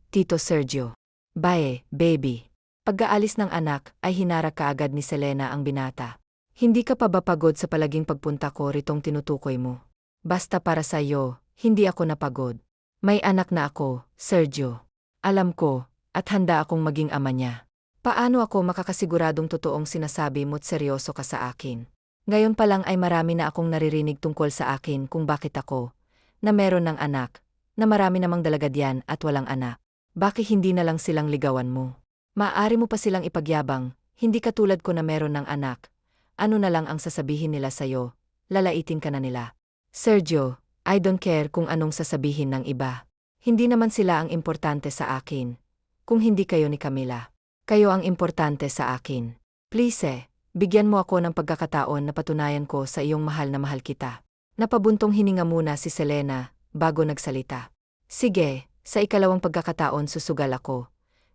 Tito Sergio. Bae, baby. Pagkaalis ng anak ay hinarak kaagad ni Selena ang binata. Hindi ka pa ba pagod sa palaging pagpunta ko ritong tinutukoy mo? Basta para sa iyo, hindi ako napagod. May anak na ako, Sergio. Alam ko, at handa akong maging ama niya. Paano ako makakasiguradong totoong sinasabi mo't seryoso ka sa akin? Ngayon pa lang ay marami na akong naririnig tungkol sa akin kung bakit ako, na meron ng anak, na marami namang dalaga diyan at walang anak. Bakit hindi na lang silang ligawan mo? Maaari mo pa silang ipagyabang, hindi katulad ko na meron ng anak. Ano na lang ang sasabihin nila sa'yo, lalaitin ka na nila. Sergio, I don't care kung anong sasabihin ng iba. Hindi naman sila ang importante sa akin. Kung hindi kayo ni Camila. Kayo ang importante sa akin. Please bigyan mo ako ng pagkakataon na patunayan ko sa iyong mahal na mahal kita. Napabuntong hininga muna si Selena, bago nagsalita. Sige, sa ikalawang pagkakataon susugal ako.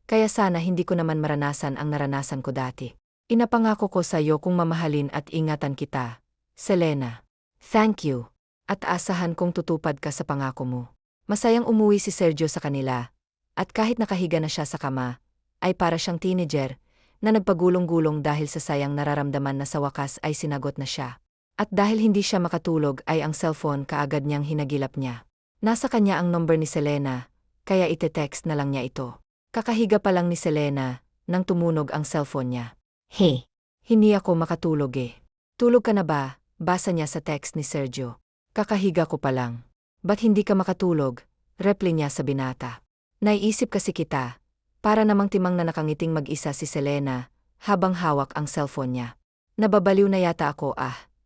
Kaya sana hindi ko naman maranasan ang naranasan ko dati. Inapangako ko sa iyo kung mamahalin at ingatan kita. Selena. Thank you. At asahan kong tutupad ka sa pangako mo. Masayang umuwi si Sergio sa kanila. At kahit nakahiga na siya sa kama, ay para siyang teenager, na nagpagulong-gulong dahil sa sayang nararamdaman na sa wakas ay sinagot na siya. At dahil hindi siya makatulog ay ang cellphone kaagad niyang hinagilap niya. Nasa kanya ang number ni Selena, kaya ite-text na lang niya ito. Kakahiga pa lang ni Selena, nang tumunog ang cellphone niya. Hey, hindi ako makatulog eh. Tulog ka na ba? Basa niya sa text ni Sergio. Kakahiga ko pa lang. Ba't hindi ka makatulog? Reply niya sa binata. Naiisip kasi kita. Para namang timang na nakangiting mag-isa si Selena, habang hawak ang cellphone niya. Nababaliw na yata ako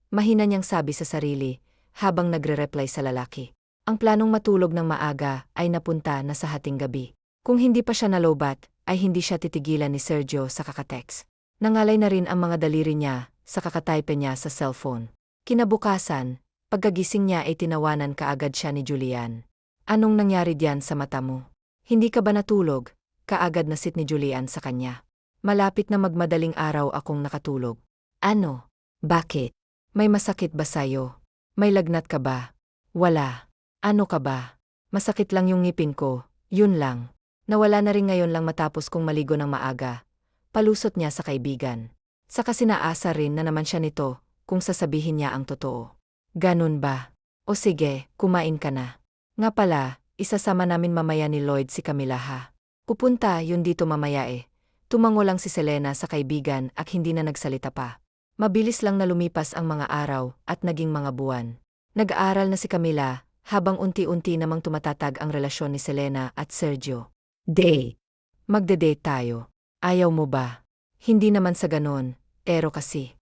mahina niyang sabi sa sarili, habang nagre-reply sa lalaki. Ang planong matulog ng maaga ay napunta na sa hating gabi. Kung hindi pa siya nalobat, ay hindi siya titigilan ni Sergio sa kakatext. Nangalay na rin ang mga daliri niya sa kakatype niya sa cellphone. Kinabukasan, pagkagising niya ay tinawanan kaagad siya ni Julian. Anong nangyari diyan sa mata mo? Hindi ka ba natulog? Kaagad nasit ni Julian sa kanya. Malapit na magmadaling araw akong nakatulog. Ano? Bakit? May masakit ba sa'yo? May lagnat ka ba? Wala. Ano ka ba? Masakit lang yung ngipin ko, yun lang. Nawala na rin ngayon lang matapos kong maligo ng maaga. Palusot niya sa kaibigan. Saka sinaasa rin na naman siya nito kung sasabihin niya ang totoo. Ganun ba? O sige, kumain ka na. Nga pala, isasama namin mamaya ni Lloyd si Camila ha. Pupunta yun dito mamaya eh. Tumango lang si Selena sa kaibigan at hindi na nagsalita pa. Mabilis lang na lumipas ang mga araw at naging mga buwan. Nag-aaral na si Camila habang unti-unti namang tumatatag ang relasyon ni Selena at Sergio. Date. Magde-date tayo. Ayaw mo ba? Hindi naman sa ganon, pero kasi.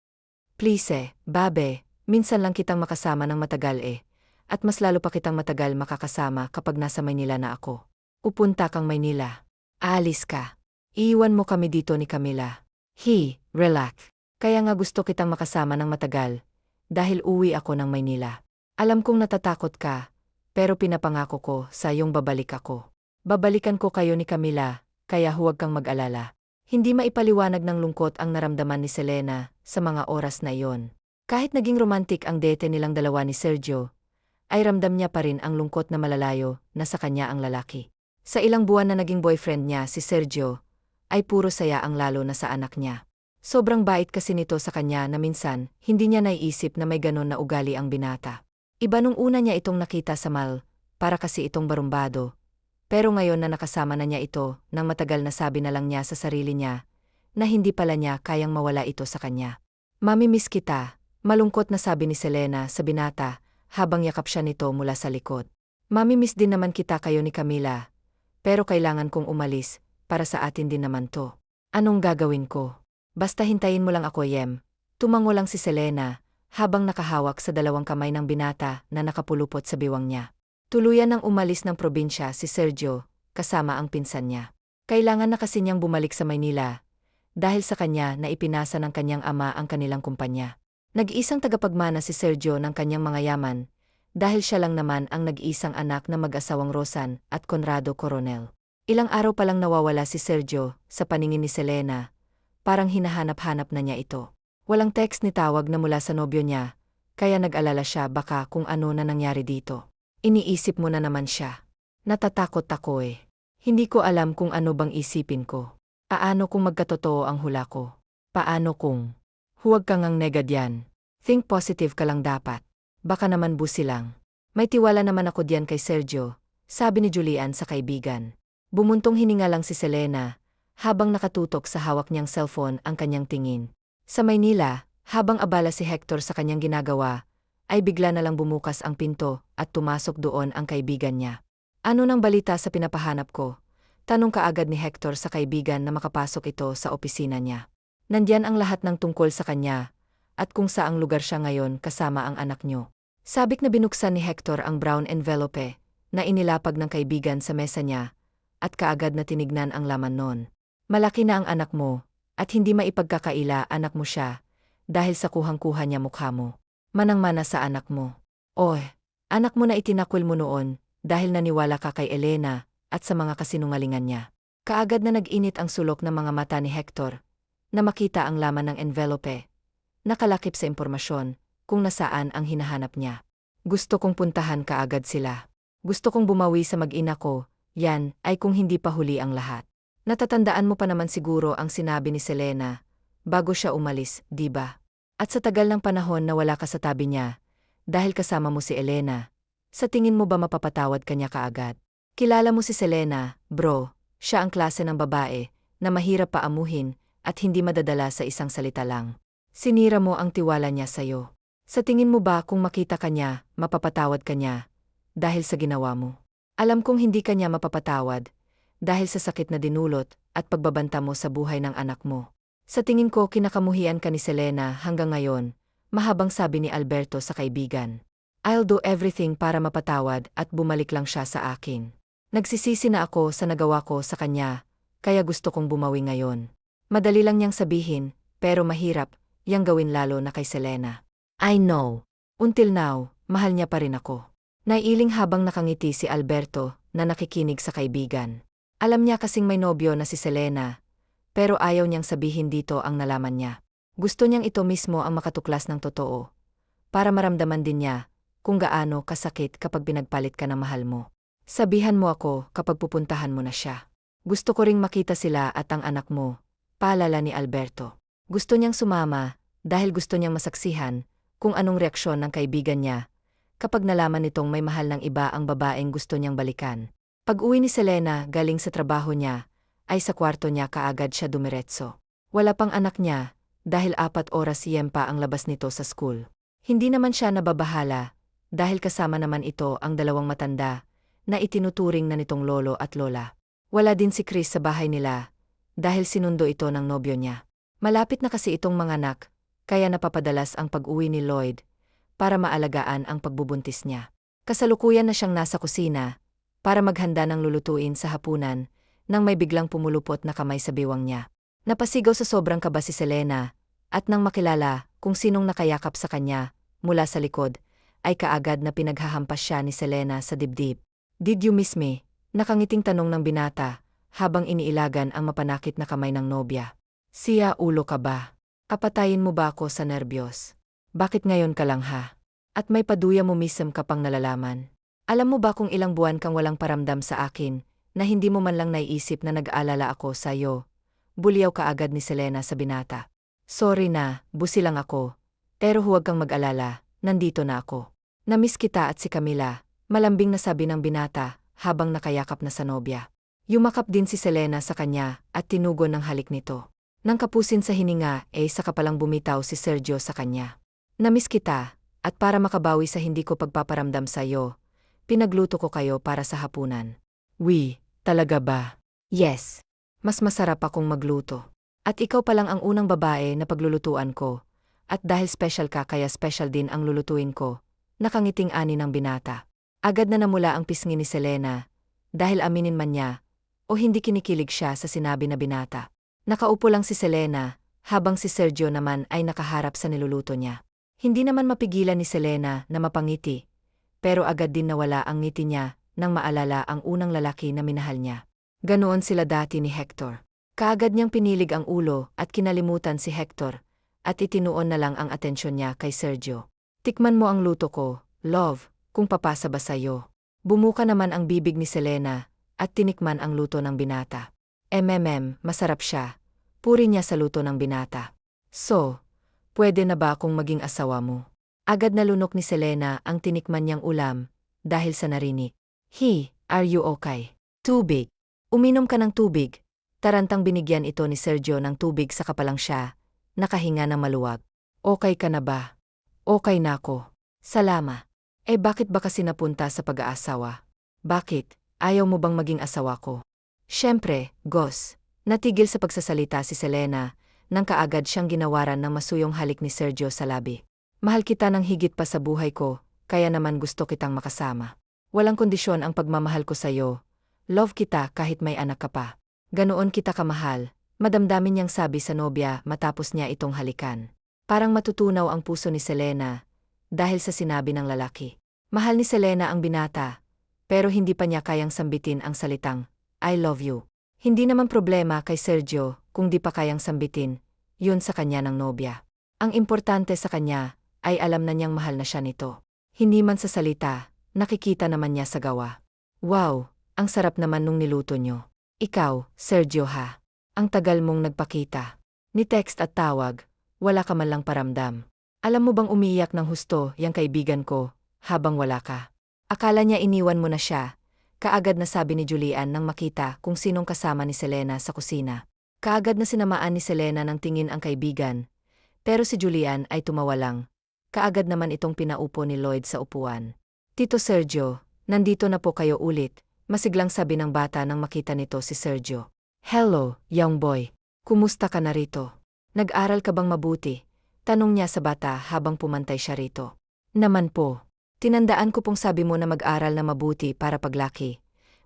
Please babe, minsan lang kitang makasama ng matagal At mas lalo pa kitang matagal makakasama kapag nasa Maynila na ako. Upunta kang Maynila. Aalis ka. Iiwan mo kami dito ni Camila. Relax. Kaya nga gusto kitang makasama ng matagal. Dahil uwi ako ng Maynila. Alam kong natatakot ka, pero pinapangako ko sa iyong babalik ako. Babalikan ko kayo ni Camila, kaya huwag kang mag-alala. Hindi maipaliwanag ng lungkot ang naramdaman ni Selena sa mga oras na iyon. Kahit naging romantic ang date nilang dalawa ni Sergio, ay ramdam niya pa rin ang lungkot na malalayo na sa kanya ang lalaki. Sa ilang buwan na naging boyfriend niya si Sergio, ay puro saya ang lalo na sa anak niya. Sobrang bait kasi nito sa kanya na minsan, hindi niya naiisip na may ganon na ugali ang binata. Iba nung una niya itong nakita sa mall, para kasi itong barumbado. Pero ngayon na nakasama na niya ito, nang matagal na sabi na lang niya sa sarili niya, na hindi pala niya kayang mawala ito sa kanya. Mamimiss kita, malungkot na sabi ni Selena sa binata, habang yakap siya nito mula sa likod. Mamimiss din naman kita kayo ni Camila, pero kailangan kong umalis, para sa atin din naman to. Anong gagawin ko? Basta hintayin mo lang ako, Yem. Tumango lang si Selena, habang nakahawak sa dalawang kamay ng binata na nakapulupot sa biwang niya. Tuluyan nang umalis ng probinsya si Sergio, kasama ang pinsan niya. Kailangan na kasi niyang bumalik sa Maynila, dahil sa kanya na ipinasa ng kanyang ama ang kanilang kumpanya. Nag-iisang tagapagmana si Sergio ng kanyang mga yaman, dahil siya lang naman ang nag-iisang anak na mag-asawang Rosan at Conrado Coronel. Ilang araw pa lang nawawala si Sergio sa paningin ni Selena, parang hinahanap-hanap na niya ito. Walang text ni tawag na mula sa nobyo niya, kaya nag-alala siya baka kung ano na nangyari dito. Iniisip mo na naman siya. Natatakot ako Hindi ko alam kung ano bang isipin ko. Paano kung magkatotoo ang hula ko? Paano kung... Huwag kang ang negad yan. Think positive ka lang dapat. Baka naman busi lang. May tiwala naman ako diyan kay Sergio, sabi ni Julian sa kaibigan. Bumuntong hininga lang si Selena, habang nakatutok sa hawak niyang cellphone ang kanyang tingin. Sa Maynila, habang abala si Hector sa kanyang ginagawa, ay bigla na lang bumukas ang pinto at tumasok doon ang kaibigan niya. Ano nang balita sa pinapahanap ko? Tanong kaagad ni Hector sa kaibigan na makapasok ito sa opisina niya. Nandiyan ang lahat ng tungkol sa kanya, at kung saang lugar siya ngayon kasama ang anak niyo. Sabik na binuksan ni Hector ang brown envelope, na inilapag ng kaibigan sa mesa niya, at kaagad na tinignan ang laman nun. Malaki na ang anak mo, at hindi maipagkakaila anak mo siya, dahil sa kuhang-kuha niya mukha mo. Manang-mana sa anak mo. Anak mo na itinakwil mo noon, dahil naniwala ka kay Elena, at sa mga kasinungalingan niya. Kaagad na nag-init ang sulok ng mga mata ni Hector, na makita ang laman ng envelope. Nakalakip sa impormasyon, kung nasaan ang hinahanap niya. Gusto kong puntahan kaagad sila. Gusto kong bumawi sa mag-ina ko, yan ay kung hindi pa huli ang lahat. Natatandaan mo pa naman siguro ang sinabi ni Selena, bago siya umalis, di ba? At sa tagal ng panahon na wala ka sa tabi niya, dahil kasama mo si Elena, sa tingin mo ba mapapatawad kanya kaagad? Kilala mo si Selena, bro, siya ang klase ng babae, na mahirap paamuhin, at hindi madadala sa isang salita lang. Sinira mo ang tiwala niya sa'yo. Sa tingin mo ba kung makita ka niya, mapapatawad ka niya, dahil sa ginawa mo? Alam kong hindi ka niya mapapatawad, dahil sa sakit na dinulot, at pagbabanta mo sa buhay ng anak mo. Sa tingin ko kinakamuhian ka ni Selena hanggang ngayon, mahabang sabi ni Alberto sa kaibigan. I'll do everything para mapatawad at bumalik lang siya sa akin. Nagsisisi na ako sa nagawa ko sa kanya, kaya gusto kong bumawi ngayon. Madali lang niyang sabihin, pero mahirap, yang gawin lalo na kay Selena. I know. Until now, mahal niya pa rin ako. Naiiling habang nakangiti si Alberto na nakikinig sa kaibigan. Alam niya kasing may nobyo na si Selena, pero ayaw niyang sabihin dito ang nalaman niya. Gusto niyang ito mismo ang makatuklas ng totoo, para maramdaman din niya kung gaano kasakit kapag pinagpalit ka ng mahal mo. Sabihan mo ako kapag pupuntahan mo na siya. Gusto ko ring makita sila at ang anak mo, paalala ni Alberto. Gusto niyang sumama dahil gusto niyang masaksihan kung anong reaksyon ng kaibigan niya kapag nalaman nitong may mahal ng iba ang babaeng gusto niyang balikan. Pag-uwi ni Selena galing sa trabaho niya, ay sa kwarto niya kaagad siya dumiretso. Wala pang anak niya, dahil 4 oras pa ang labas nito sa school. Hindi naman siya nababahala, dahil kasama naman ito ang 2 matanda, na itinuturing na nitong lolo at lola. Wala din si Chris sa bahay nila, dahil sinundo ito ng nobyo niya. Malapit na kasi itong manganak, kaya napapadalas ang pag-uwi ni Lloyd, para maalagaan ang pagbubuntis niya. Kasalukuyan na siyang nasa kusina, para maghanda ng lulutuin sa hapunan, nang may biglang pumulupot na kamay sa biwang niya. Napasigaw sa sobrang kaba si Selena, at nang makilala kung sinong nakayakap sa kanya, mula sa likod, ay kaagad na pinaghahampas siya ni Selena sa dibdib. Did you miss me? Nakangiting tanong ng binata, habang iniilagan ang mapanakit na kamay ng nobya. Siya, ulo ka ba? Kapatayin mo ba ako sa nerbiyos? Bakit ngayon ka lang ha? At may paduya mo mism ka pang nalalaman. Alam mo ba kung ilang buwan kang walang paramdam sa akin, na hindi mo man lang naiisip na nag-aalala ako sa iyo? Buliyaw ka agad ni Selena sa binata. Sorry na, busi lang ako. Pero huwag kang mag-alala, nandito na ako. Namiss kita at si Camila, malambing na sabi ng binata, habang nakayakap na sa nobya. Yumakap din si Selena sa kanya, at tinugon ng halik nito. Nang kapusin sa hininga, saka palang bumitaw si Sergio sa kanya. Namiss kita, at para makabawi sa hindi ko pagpaparamdam sa iyo, pinagluto ko kayo para sa hapunan. Talaga ba? Yes. Mas masarap akong magluto. At ikaw pa lang ang unang babae na paglulutuan ko. At dahil special ka kaya special din ang lulutuin ko. Nakangiting ani ng binata. Agad na namula ang pisngi ni Selena. Dahil aminin man niya, o hindi kinikilig siya sa sinabi na binata. Nakaupo lang si Selena, habang si Sergio naman ay nakaharap sa niluluto niya. Hindi naman mapigilan ni Selena na mapangiti, pero agad din nawala ang ngiti niya nang maalala ang unang lalaki na minahal niya. Ganoon sila dati ni Hector. Kaagad niyang pinilig ang ulo at kinalimutan si Hector, at itinuon na lang ang atensyon niya kay Sergio. Tikman mo ang luto ko, love, kung papasa ba sa'yo. Bumuka naman ang bibig ni Selena, at tinikman ang luto ng binata. Masarap siya. Puri niya sa luto ng binata. So, pwede na ba akong maging asawa mo? Agad na lunok ni Selena ang tinikman niyang ulam, dahil sa narinig. Are you okay? Tubig. Uminom ka ng tubig. Tarantang binigyan ito ni Sergio ng tubig sa kapalang siya, nakahinga ng maluwag. Okay ka na ba? Okay na ako. Salama. Bakit ba kasi napunta sa pag-aasawa? Bakit? Ayaw mo bang maging asawa ko? Siyempre, Gos. Natigil sa pagsasalita si Selena, nang kaagad siyang ginawaran ng masuyong halik ni Sergio sa labi. Mahal kita ng higit pa sa buhay ko, kaya naman gusto kitang makasama. Walang kondisyon ang pagmamahal ko sa'yo. Love kita kahit may anak ka pa. Ganoon kita kamahal, madamdamin niyang sabi sa nobya matapos niya itong halikan. Parang matutunaw ang puso ni Selena, dahil sa sinabi ng lalaki. Mahal ni Selena ang binata, pero hindi pa niya kayang sambitin ang salitang, I love you. Hindi naman problema kay Sergio kung di pa kayang sambitin, yun sa kanya ng nobya. Ang importante sa kanya ay alam na niyang mahal na siya nito. Hindi man sa salita, nakikita naman niya sa gawa. Wow, ang sarap naman nung niluto niyo. Ikaw, Sergio ha. Ang tagal mong nagpakita. Ni text at tawag, wala ka man lang paramdam. Alam mo bang umiiyak ng husto yang kaibigan ko, habang wala ka? Akala niya iniwan mo na siya. Kaagad na sabi ni Julian nang makita kung sinong kasama ni Selena sa kusina. Kaagad na sinamaan ni Selena ng tingin ang kaibigan, pero si Julian ay tumawa lang. Kaagad naman itong pinaupo ni Lloyd sa upuan. Tito Sergio, nandito na po kayo ulit, masiglang sabi ng bata nang makita nito si Sergio. Hello, young boy. Kumusta ka na rito? Nag-aral ka bang mabuti? Tanong niya sa bata habang pumantay siya rito. Naman po. Tinandaan ko pong sabi mo na mag-aral na mabuti para paglaki.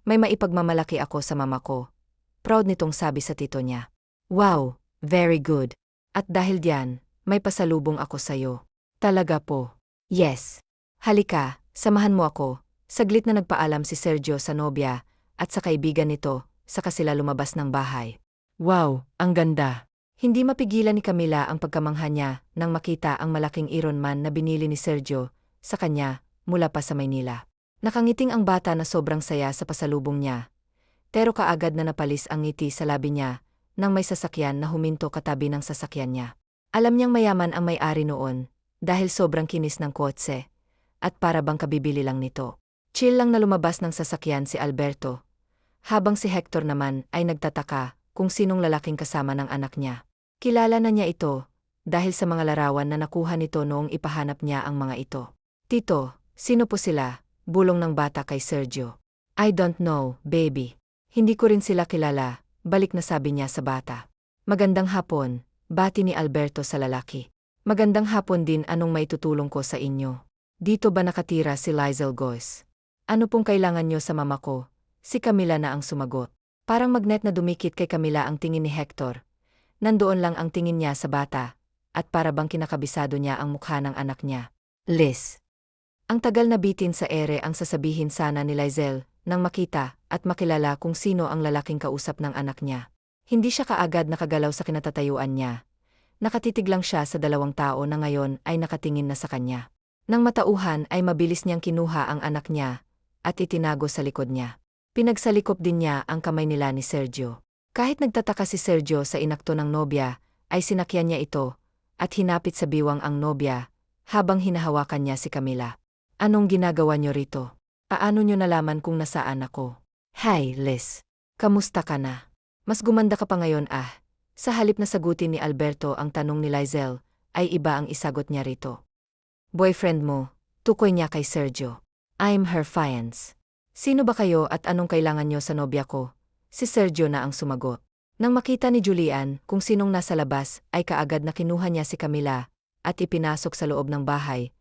May maipagmamalaki ako sa mama ko. Proud nitong sabi sa tito niya. Wow, very good. At dahil diyan, may pasalubong ako sa'yo. Talaga po. Yes. Halika, samahan mo ako. Saglit na nagpaalam si Sergio sa nobya at sa kaibigan nito, saka sila lumabas ng bahay. Wow, ang ganda. Hindi mapigilan ni Camila ang pagkamangha niya nang makita ang malaking Iron Man na binili ni Sergio sa kanya mula pa sa Maynila. Nakangiting ang bata na sobrang saya sa pasalubong niya. Pero kaagad na napalis ang ngiti sa labi niya nang may sasakyan na huminto katabi ng sasakyan niya. Alam niyang mayaman ang may-ari noon dahil sobrang kinis ng kotse at para bang kabibili lang nito. Chill lang na lumabas ng sasakyan si Alberto, habang si Hector naman ay nagtataka kung sinong lalaking kasama ng anak niya. Kilala na niya ito dahil sa mga larawan na nakuha nito noong ipahanap niya ang mga ito. Tito, sino po sila? Bulong ng bata kay Sergio. I don't know, baby. Hindi ko rin sila kilala, balik na sabi niya sa bata. Magandang hapon, bati ni Alberto sa lalaki. Magandang hapon din, anong maitutulong ko sa inyo? Dito ba nakatira si Lizel Goes? Ano pong kailangan niyo sa mama ko? Si Camila na ang sumagot. Parang magnet na dumikit kay Camila ang tingin ni Hector. Nandoon lang ang tingin niya sa bata, at para bang kinakabisado niya ang mukha ng anak niya. Liz. Ang tagal na bitin sa ere ang sasabihin sana ni Lizel nang makita at makilala kung sino ang lalaking kausap ng anak niya. Hindi siya kaagad nakagalaw sa kinatatayuan niya. Nakatitig lang siya sa dalawang tao na ngayon ay nakatingin na sa kanya. Nang matauhan ay mabilis niyang kinuha ang anak niya at itinago sa likod niya. Pinagsalikop din niya ang kamay nila ni Sergio. Kahit nagtataka si Sergio sa inakto ng nobya, ay sinakyan niya ito at hinapit sa biwang ang nobya habang hinahawakan niya si Camila. Anong ginagawa niyo rito? Paano niyo nalaman kung nasaan ako? Hi, Liz. Kamusta ka na? Mas gumanda ka pa ngayon Sa halip na sagutin ni Alberto ang tanong ni Lizel, ay iba ang isagot niya rito. Boyfriend mo, tukoy niya kay Sergio. I'm her fiancé. Sino ba kayo at anong kailangan niyo sa nobya ko? Si Sergio na ang sumagot. Nang makita ni Julian kung sinong nasa labas, ay kaagad na kinuha niya si Camila at ipinasok sa loob ng bahay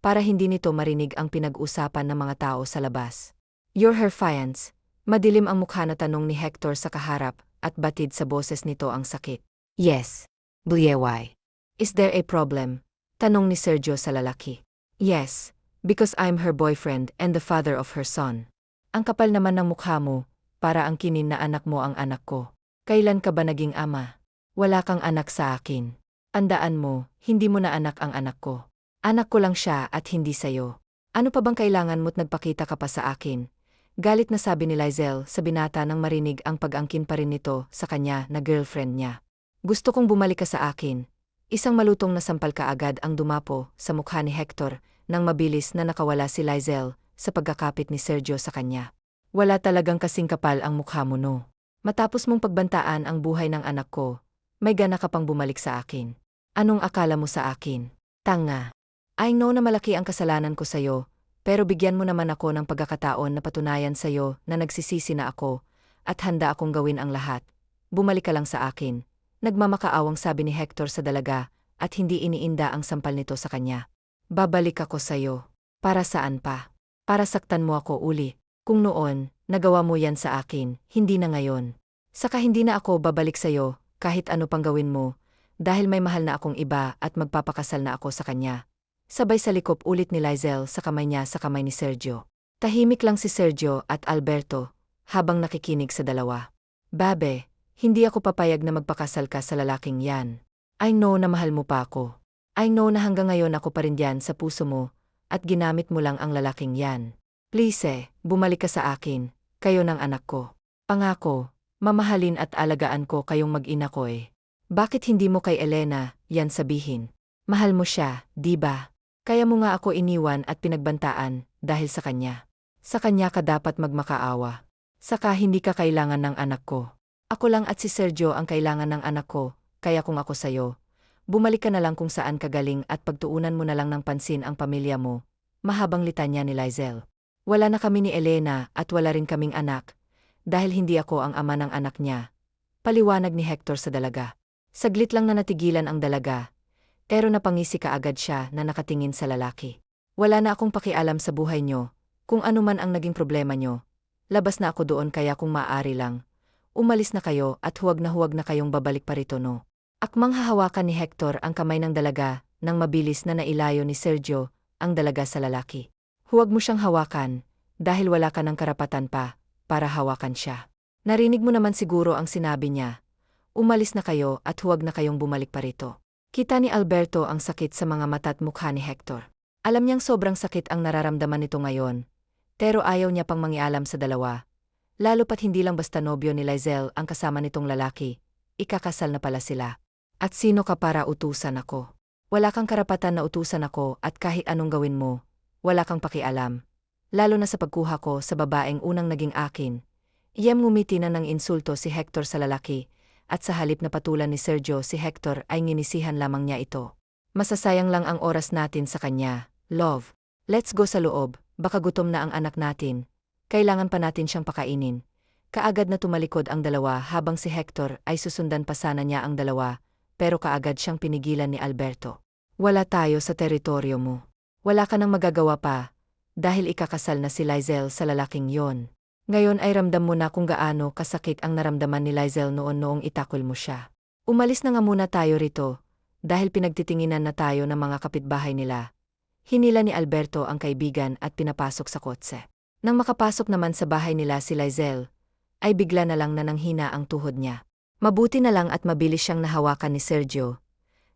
para hindi nito marinig ang pinag-usapan ng mga tao sa labas. You're her fiancé. Madilim ang mukha na tanong ni Hector sa kaharap at batid sa boses nito ang sakit. Yes. Why? Is there a problem? Tanong ni Sergio sa lalaki. Yes, because I'm her boyfriend and the father of her son. Ang kapal naman ng mukha mo, para ang kinin na anak mo ang anak ko. Kailan ka ba naging ama? Wala kang anak sa akin. Tandaan mo, hindi mo na anak ang anak ko. Anak ko lang siya at hindi sayo. Ano pa bang kailangan mo't nagpakita ka pa sa akin? Galit na sabi ni Lizel sa binata nang marinig ang pag-angkin pa rin nito sa kanya na girlfriend niya. Gusto kong bumalik ka sa akin. Isang malutong na sampal kaagad ang dumapo sa mukha ni Hector nang mabilis na nakawala si Lizel sa pagkakapit ni Sergio sa kanya. Wala talagang kasing kapal ang mukha mo no. Matapos mong pagbantaan ang buhay ng anak ko, may gana ka pang bumalik sa akin. Anong akala mo sa akin? Tanga. I know na malaki ang kasalanan ko sa'yo, pero bigyan mo naman ako ng pagkakataon na patunayan sa'yo na nagsisisi na ako at handa akong gawin ang lahat. Bumalik ka lang sa akin. Nagmamakaawang sabi ni Hector sa dalaga at hindi iniinda ang sampal nito sa kanya. Babalik ako sa'yo. Para saan pa? Para saktan mo ako uli. Kung noon, nagawa mo yan sa akin, hindi na ngayon. Saka hindi na ako babalik sa'yo, kahit ano pang gawin mo, dahil may mahal na akong iba at magpapakasal na ako sa kanya. Sabay salikop ulit ni Lizel sa kamay niya sa kamay ni Sergio. Tahimik lang si Sergio at Alberto, habang nakikinig sa dalawa. Babe, hindi ako papayag na magpakasal ka sa lalaking yan. I know na mahal mo pa ako. I know na hanggang ngayon ako pa rin diyan sa puso mo, at ginamit mo lang ang lalaking yan. Please bumalik ka sa akin, kayo ng anak ko. Pangako, mamahalin at alagaan ko kayong mag-ina ko Bakit hindi mo kay Elena yan sabihin? Mahal mo siya, di ba? Kaya mo nga ako iniwan at pinagbantaan dahil sa kanya. Sa kanya ka dapat magmakaawa. Saka hindi ka kailangan ng anak ko. Ako lang at si Sergio ang kailangan ng anak ko, kaya kung ako sa'yo, bumalik ka na lang kung saan ka galing at pagtuunan mo na lang ng pansin ang pamilya mo. Mahabang litanya ni Lizel. Wala na kami ni Elena at wala rin kaming anak, dahil hindi ako ang ama ng anak niya. Paliwanag ni Hector sa dalaga. Saglit lang na natigilan ang dalaga. Pero napangisi kaagad siya na nakatingin sa lalaki. Wala na akong pakialam sa buhay nyo, kung ano man ang naging problema nyo. Labas na ako doon kaya kung maaari lang. Umalis na kayo at huwag na kayong babalik pa rito no. Akmang hahawakan ni Hector ang kamay ng dalaga, nang mabilis na nailayo ni Sergio, ang dalaga sa lalaki. Huwag mo siyang hawakan, dahil wala ka ng karapatan pa, para hawakan siya. Narinig mo naman siguro ang sinabi niya. Umalis na kayo at huwag na kayong bumalik pa rito. Kita ni Alberto ang sakit sa mga mata at mukha ni Hector. Alam niyang sobrang sakit ang nararamdaman nito ngayon, pero ayaw niya pang mangialam sa dalawa. Lalo pat hindi lang basta nobyo ni Lizelle ang kasama nitong lalaki, ikakasal na pala sila. At sino ka para utusan ako? Wala kang karapatan na utusan ako at kahit anong gawin mo, wala kang pakialam. Lalo na sa pagkuha ko sa babaeng unang naging akin. Iyam ngumiti na ng insulto si Hector sa lalaki, at sa halip na patulan ni Sergio si Hector ay nginisihan lamang niya ito. Masasayang lang ang oras natin sa kanya, love. Let's go sa loob, baka gutom na ang anak natin. Kailangan pa natin siyang pakainin. Kaagad na tumalikod ang dalawa habang si Hector ay susundan pa sana niya ang dalawa, pero kaagad siyang pinigilan ni Alberto. Wala tayo sa teritoryo mo. Wala ka nang magagawa pa, dahil ikakasal na si Lizelle sa lalaking yon. Ngayon ay ramdam mo na kung gaano kasakit ang naramdaman ni Lizelle noong itakol mo siya. Umalis na nga muna tayo rito, dahil pinagtitinginan na tayo ng mga kapitbahay nila. Hinila ni Alberto ang kaibigan at pinapasok sa kotse. Nang makapasok naman sa bahay nila si Lizelle, ay bigla na lang na nanghina ang tuhod niya. Mabuti na lang at mabilis siyang nahawakan ni Sergio,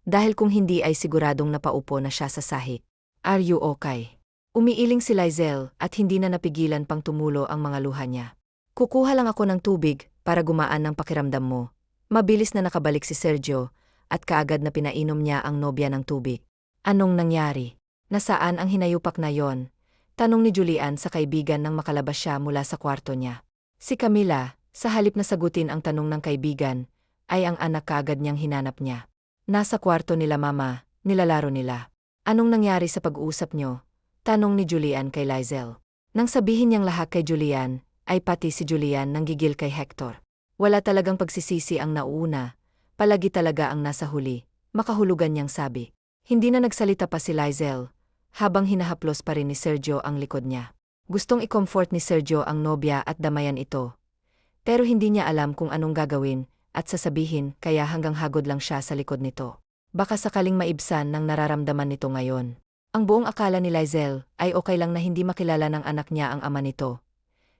dahil kung hindi ay siguradong napaupo na siya sa sahig. Are you okay? Umiiling si Lizelle at hindi na napigilan pang tumulo ang mga luha niya. Kukuha lang ako ng tubig para gumaan ng pakiramdam mo. Mabilis na nakabalik si Sergio at kaagad na pinainom niya ang nobya ng tubig. Anong nangyari? Nasaan ang hinayupak na yon? Tanong ni Julian sa kaibigan nang makalabas siya mula sa kwarto niya. Si Camila, sa halip na sagutin ang tanong ng kaibigan, ay ang anak kaagad niyang hinanap niya. Nasa kwarto nila mama, nilalaro nila. Anong nangyari sa pag-uusap niyo? Tanong ni Julian kay Lizelle. Nang sabihin niyang lahat kay Julian, ay pati si Julian nanggigil kay Hector. Wala talagang pagsisisi ang nauuna, palagi talaga ang nasa huli, makahulugan niyang sabi. Hindi na nagsalita pa si Lizelle, habang hinahaplos pa rin ni Sergio ang likod niya. Gustong i-comfort ni Sergio ang nobya at damayan ito. Pero hindi niya alam kung anong gagawin at sasabihin kaya hanggang hagod lang siya sa likod nito. Baka sakaling maibsan ng nararamdaman nito ngayon. Ang buong akala ni Lizelle ay okay lang na hindi makilala ng anak niya ang ama nito.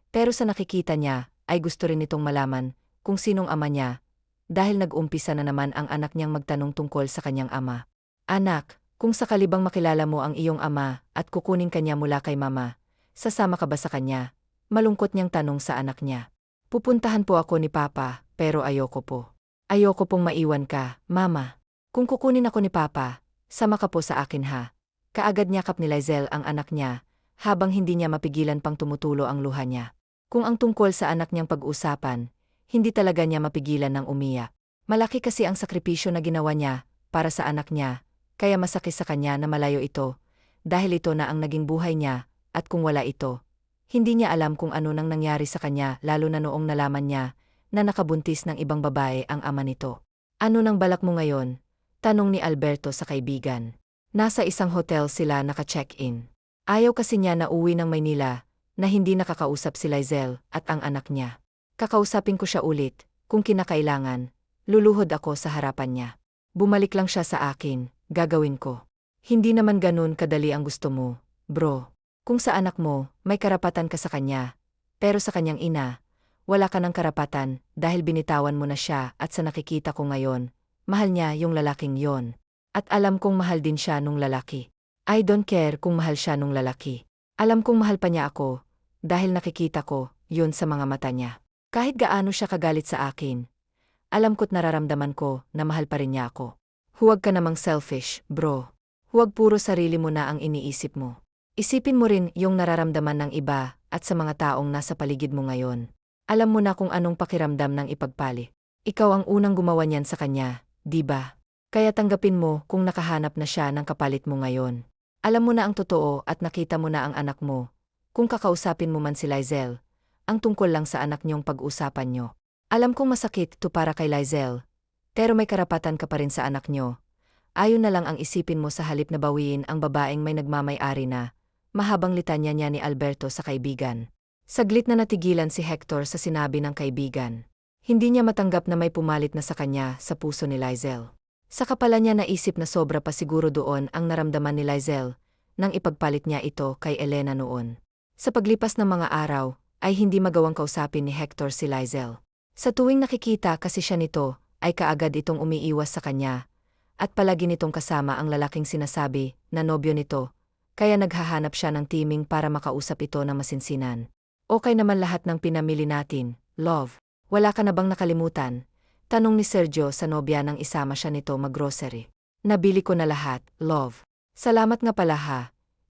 Pero sa nakikita niya ay gusto rin nitong malaman kung sinong ama niya dahil nag-umpisa na naman ang anak niyang magtanong tungkol sa kanyang ama. Anak, kung sakali bang makilala mo ang iyong ama at kukunin kanya mula kay mama, sasama ka ba sa kanya? Malungkot niyang tanong sa anak niya. Pupuntahan po ako ni Papa, pero ayoko po. Ayoko pong maiwan ka, Mama. Kung kukunin ako ni Papa, sama ka po sa akin ha. Kaagad niyakap ni Lizelle ang anak niya, habang hindi niya mapigilan pang tumutulo ang luha niya. Kung ang tungkol sa anak niyang pag-usapan, hindi talaga niya mapigilan ng umiyak. Malaki kasi ang sakripisyo na ginawa niya para sa anak niya, kaya masakit sa kanya na malayo ito, dahil ito na ang naging buhay niya, at kung wala ito, hindi niya alam kung ano nang nangyari sa kanya lalo na noong nalaman niya na nakabuntis ng ibang babae ang ama nito. Ano nang balak mo ngayon? Tanong ni Alberto sa kaibigan. Nasa isang hotel sila naka-check-in. Ayaw kasi niya na uwi ng Maynila na hindi nakakausap si Lizelle at ang anak niya. Kakausapin ko siya ulit, kung kinakailangan, luluhod ako sa harapan niya. Bumalik lang siya sa akin, gagawin ko. Hindi naman ganun kadali ang gusto mo, bro. Kung sa anak mo, may karapatan ka sa kanya, pero sa kanyang ina, wala ka ng karapatan dahil binitawan mo na siya at sa nakikita ko ngayon, mahal niya yung lalaking yon. At alam kong mahal din siya nung lalaki. I don't care kung mahal siya nung lalaki. Alam kong mahal pa niya ako, dahil nakikita ko yun sa mga mata niya. Kahit gaano siya kagalit sa akin, alam ko't nararamdaman ko na mahal pa rin niya ako. Huwag ka namang selfish, bro. Huwag puro sarili mo na ang iniisip mo. Isipin mo rin yung nararamdaman ng iba at sa mga taong nasa paligid mo ngayon. Alam mo na kung anong pakiramdam ng ipagpali. Ikaw ang unang gumawa niyan sa kanya, di ba? Kaya tanggapin mo kung nakahanap na siya ng kapalit mo ngayon. Alam mo na ang totoo at nakita mo na ang anak mo. Kung kakausapin mo man si Lizelle, ang tungkol lang sa anak niyong pag-usapan niyo. Alam kong masakit ito para kay Lizelle, pero may karapatan ka pa rin sa anak niyo. Ayon na lang ang isipin mo sa halip na bawiin ang babaeng may nagmamay-ari na. Mahabang litanya niya ni Alberto sa kaibigan. Saglit na natigilan si Hector sa sinabi ng kaibigan. Hindi niya matanggap na may pumalit na sa kanya sa puso ni Lizelle. Saka pala niya naisip na sobra pa siguro doon ang naramdaman ni Lizelle nang ipagpalit niya ito kay Elena noon. Sa paglipas ng mga araw, ay hindi magawang kausapin ni Hector si Lizelle. Sa tuwing nakikita kasi siya nito, ay kaagad itong umiiwas sa kanya. At palagi nitong kasama ang lalaking sinasabi na nobyo nito, kaya naghahanap siya ng timing para makausap ito na masinsinan. Okay naman lahat ng pinamili natin, love. Wala ka na bang nakalimutan? Tanong ni Sergio sa nobya nang isama siya nito mag-grocery. Nabili ko na lahat, love. Salamat nga pala ha.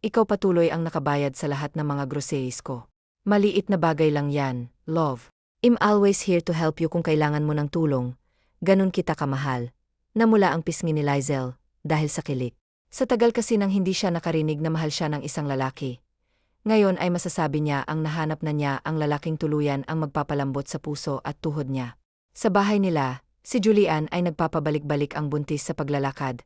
Ikaw patuloy ang nakabayad sa lahat ng mga groceries ko. Maliit na bagay lang yan, love. I'm always here to help you kung kailangan mo ng tulong. Ganun kita kamahal. Namula ang pisngi ni Lizelle, dahil sa kilik. Sa tagal kasi nang hindi siya nakarinig na mahal siya ng isang lalaki. Ngayon ay masasabi niya ang nahanap na niya ang lalaking tuluyan ang magpapalambot sa puso at tuhod niya. Sa bahay nila, si Julian ay nagpapabalik-balik ang buntis sa paglalakad,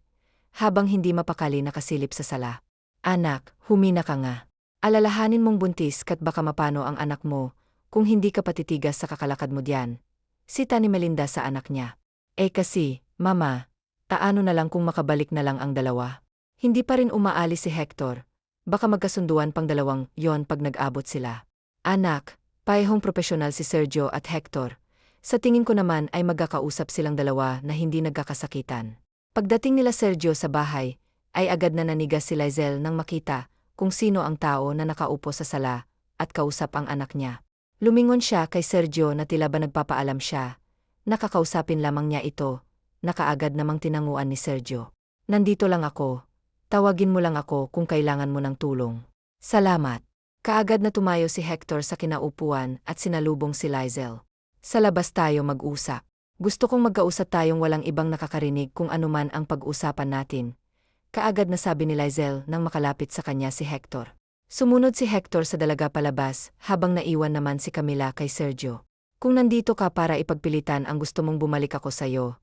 habang hindi mapakali nakasilip sa sala. Anak, humina ka nga. Alalahanin mong buntis kat baka mapano ang anak mo, kung hindi ka patitigas sa kakalakad mo diyan. Sita ni Melinda sa anak niya. Kasi, Mama, taano na lang kung makabalik na lang ang dalawa? Hindi pa rin umaalis si Hector. Baka magkasunduan pang dalawang yon pag nag-abot sila. Anak, parehong profesional si Sergio at Hector. Sa tingin ko naman ay magkakausap silang dalawa na hindi nagkakasakitan. Pagdating nila Sergio sa bahay, ay agad na nanigas si Lizelle nang makita kung sino ang tao na nakaupo sa sala at kausap ang anak niya. Lumingon siya kay Sergio na tila ba nagpapaalam siya. Nakakausapin lamang niya ito. Nakaagad namang tinanguan ni Sergio. Nandito lang ako. Tawagin mo lang ako kung kailangan mo ng tulong. Salamat. Kaagad na tumayo si Hector sa kinaupuan at sinalubong si Lizelle. Sa labas tayo mag-usap. Gusto kong magkausap tayong walang ibang nakakarinig kung anuman ang pag-usapan natin. Kaagad na sabi ni Lizelle nang makalapit sa kanya si Hector. Sumunod si Hector sa dalaga palabas habang naiwan naman si Camila kay Sergio. Kung nandito ka para ipagpilitan ang gusto mong bumalik ako sa'yo,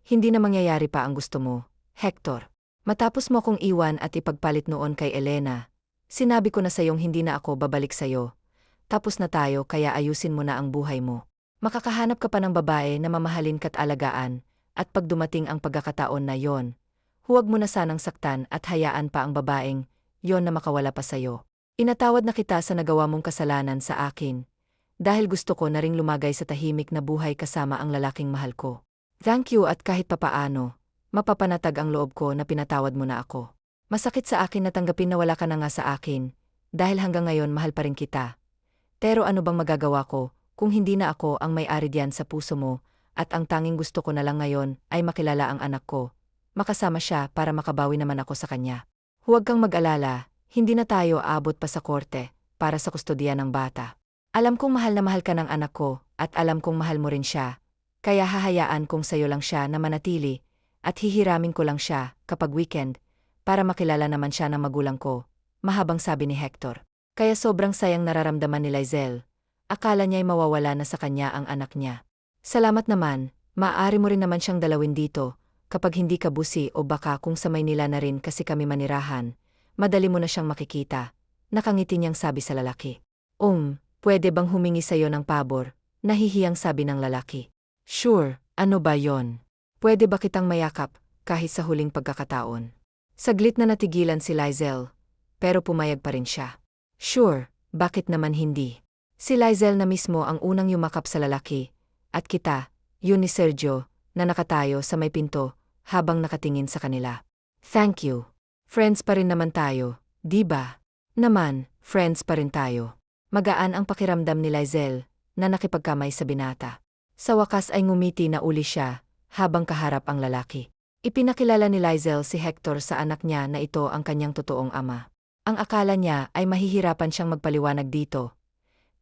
hindi na mangyayari pa ang gusto mo, Hector. Matapos mo kong iwan at ipagpalit noon kay Elena, sinabi ko na sa'yong hindi na ako babalik sa'yo. Tapos na tayo kaya ayusin mo na ang buhay mo. Makakahanap ka pa ng babae na mamahalin ka't alagaan, at pag dumating ang pagkakataon na yon, huwag mo na sanang saktan at hayaan pa ang babaeng yon na makawala pa sa'yo. Inatawad na kita sa nagawa mong kasalanan sa akin, dahil gusto ko na ring lumagay sa tahimik na buhay kasama ang lalaking mahal ko. Thank you at kahit papaano, mapapanatag ang loob ko na pinatawad mo na ako. Masakit sa akin na tanggapin na wala ka na nga sa akin, dahil hanggang ngayon mahal pa rin kita. Pero ano bang magagawa ko, kung hindi na ako ang may-ari diyan sa puso mo, at ang tanging gusto ko na lang ngayon ay makilala ang anak ko. Makasama siya para makabawi naman ako sa kanya. Huwag kang mag-alala, hindi na tayo aabot pa sa korte, para sa kustodiya ng bata. Alam kong mahal na mahal ka ng anak ko, at alam kong mahal mo rin siya. Kaya hahayaan kong sayo lang siya na manatili, at hihiramin ko lang siya, kapag weekend, para makilala naman siya ng magulang ko, mahabang sabi ni Hector. Kaya sobrang sayang nararamdaman ni Lizelle. Akala niya'y mawawala na sa kanya ang anak niya. Salamat naman, maaari mo rin naman siyang dalawin dito, kapag hindi ka busi o baka kung sa Maynila na rin kasi kami manirahan, madali mo na siyang makikita. Nakangiti niyang sabi sa lalaki. Pwede bang humingi sa'yo ng pabor? Nahihiyang sabi ng lalaki. Sure, ano ba yon? Pwede ba kitang mayakap, kahit sa huling pagkakataon? Saglit na natigilan si Lizelle, pero pumayag pa rin siya. Sure, bakit naman hindi? Si Lizelle na mismo ang unang yumakap sa lalaki, at kita, yun ni Sergio, na nakatayo sa may pinto, habang nakatingin sa kanila. Thank you. Friends pa rin naman tayo, di ba? Naman, friends pa rin tayo. Magaan ang pakiramdam ni Lizelle, na nakipagkamay sa binata. Sa wakas ay ngumiti na uli siya, habang kaharap ang lalaki. Ipinakilala ni Lizelle si Hector sa anak niya na ito ang kanyang totoong ama. Ang akala niya ay mahihirapan siyang magpaliwanag dito.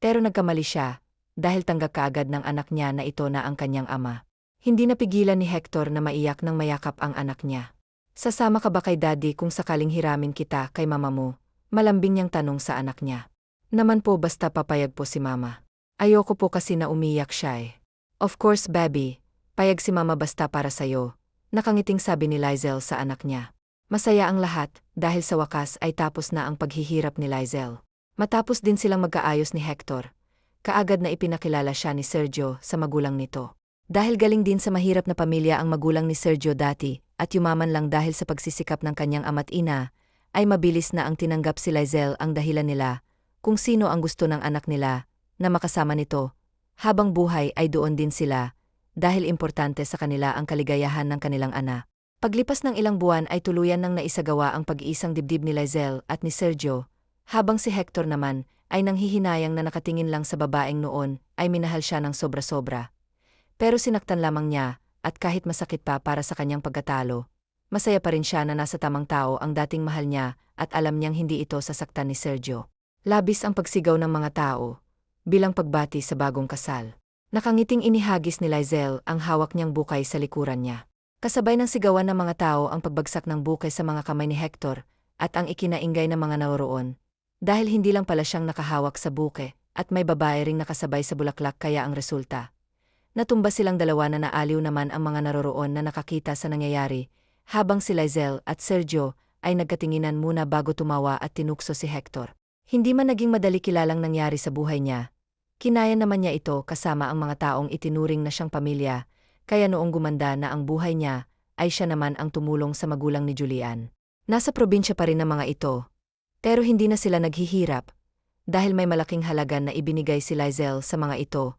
Pero nagkamali siya, dahil tanggap kaagad ng anak niya na ito na ang kanyang ama. Hindi napigilan ni Hector na maiyak nang mayakap ang anak niya. Sasama ka ba kay daddy kung sakaling hiramin kita kay mama mo? Malambing niyang tanong sa anak niya. Naman po basta papayag po si mama. Ayoko po kasi na umiyak siya eh. Of course baby, payag si mama basta para sa'yo. Nakangiting sabi ni Lizel sa anak niya. Masaya ang lahat dahil sa wakas ay tapos na ang paghihirap ni Lizel. Matapos din silang magkaayos ni Hector, kaagad na ipinakilala siya ni Sergio sa magulang nito. Dahil galing din sa mahirap na pamilya ang magulang ni Sergio dati at yumaman lang dahil sa pagsisikap ng kanyang ama't ina, ay mabilis na ang tinanggap si Lizel ang dahilan nila kung sino ang gusto ng anak nila na makasama nito. Habang buhay ay doon din sila dahil importante sa kanila ang kaligayahan ng kanilang anak. Paglipas ng ilang buwan ay tuluyan nang naisagawa ang pag-iisang dibdib ni Lizel at ni Sergio, habang si Hector naman ay nanghihinayang na nakatingin lang sa babaeng noon ay minahal siya ng sobra-sobra. Pero sinaktan lamang niya at kahit masakit pa para sa kanyang pagkatalo, masaya pa rin siya na nasa tamang tao ang dating mahal niya at alam niyang hindi ito sasaktan ni Sergio. Labis ang pagsigaw ng mga tao bilang pagbati sa bagong kasal. Nakangiting inihagis ni Lizel ang hawak niyang bukay sa likuran niya. Kasabay ng sigawan ng mga tao ang pagbagsak ng bukay sa mga kamay ni Hector at ang ikinainggay ng mga naroroon. Dahil hindi lang pala siyang nakahawak sa buke at may babae ring nakasabay sa bulaklak kaya ang resulta. Natumba silang dalawa na naaliw naman ang mga naroroon na nakakita sa nangyayari, habang si Lizel at Sergio ay nagkatinginan muna bago tumawa at tinukso si Hector. Hindi man naging madali kilalang nangyari sa buhay niya. Kinaya naman niya ito kasama ang mga taong itinuring na siyang pamilya, kaya noong gumanda na ang buhay niya, ay siya naman ang tumulong sa magulang ni Julian. Nasa probinsya pa rin ang mga ito, pero hindi na sila naghihirap, dahil may malaking halaga na ibinigay si Lizel sa mga ito,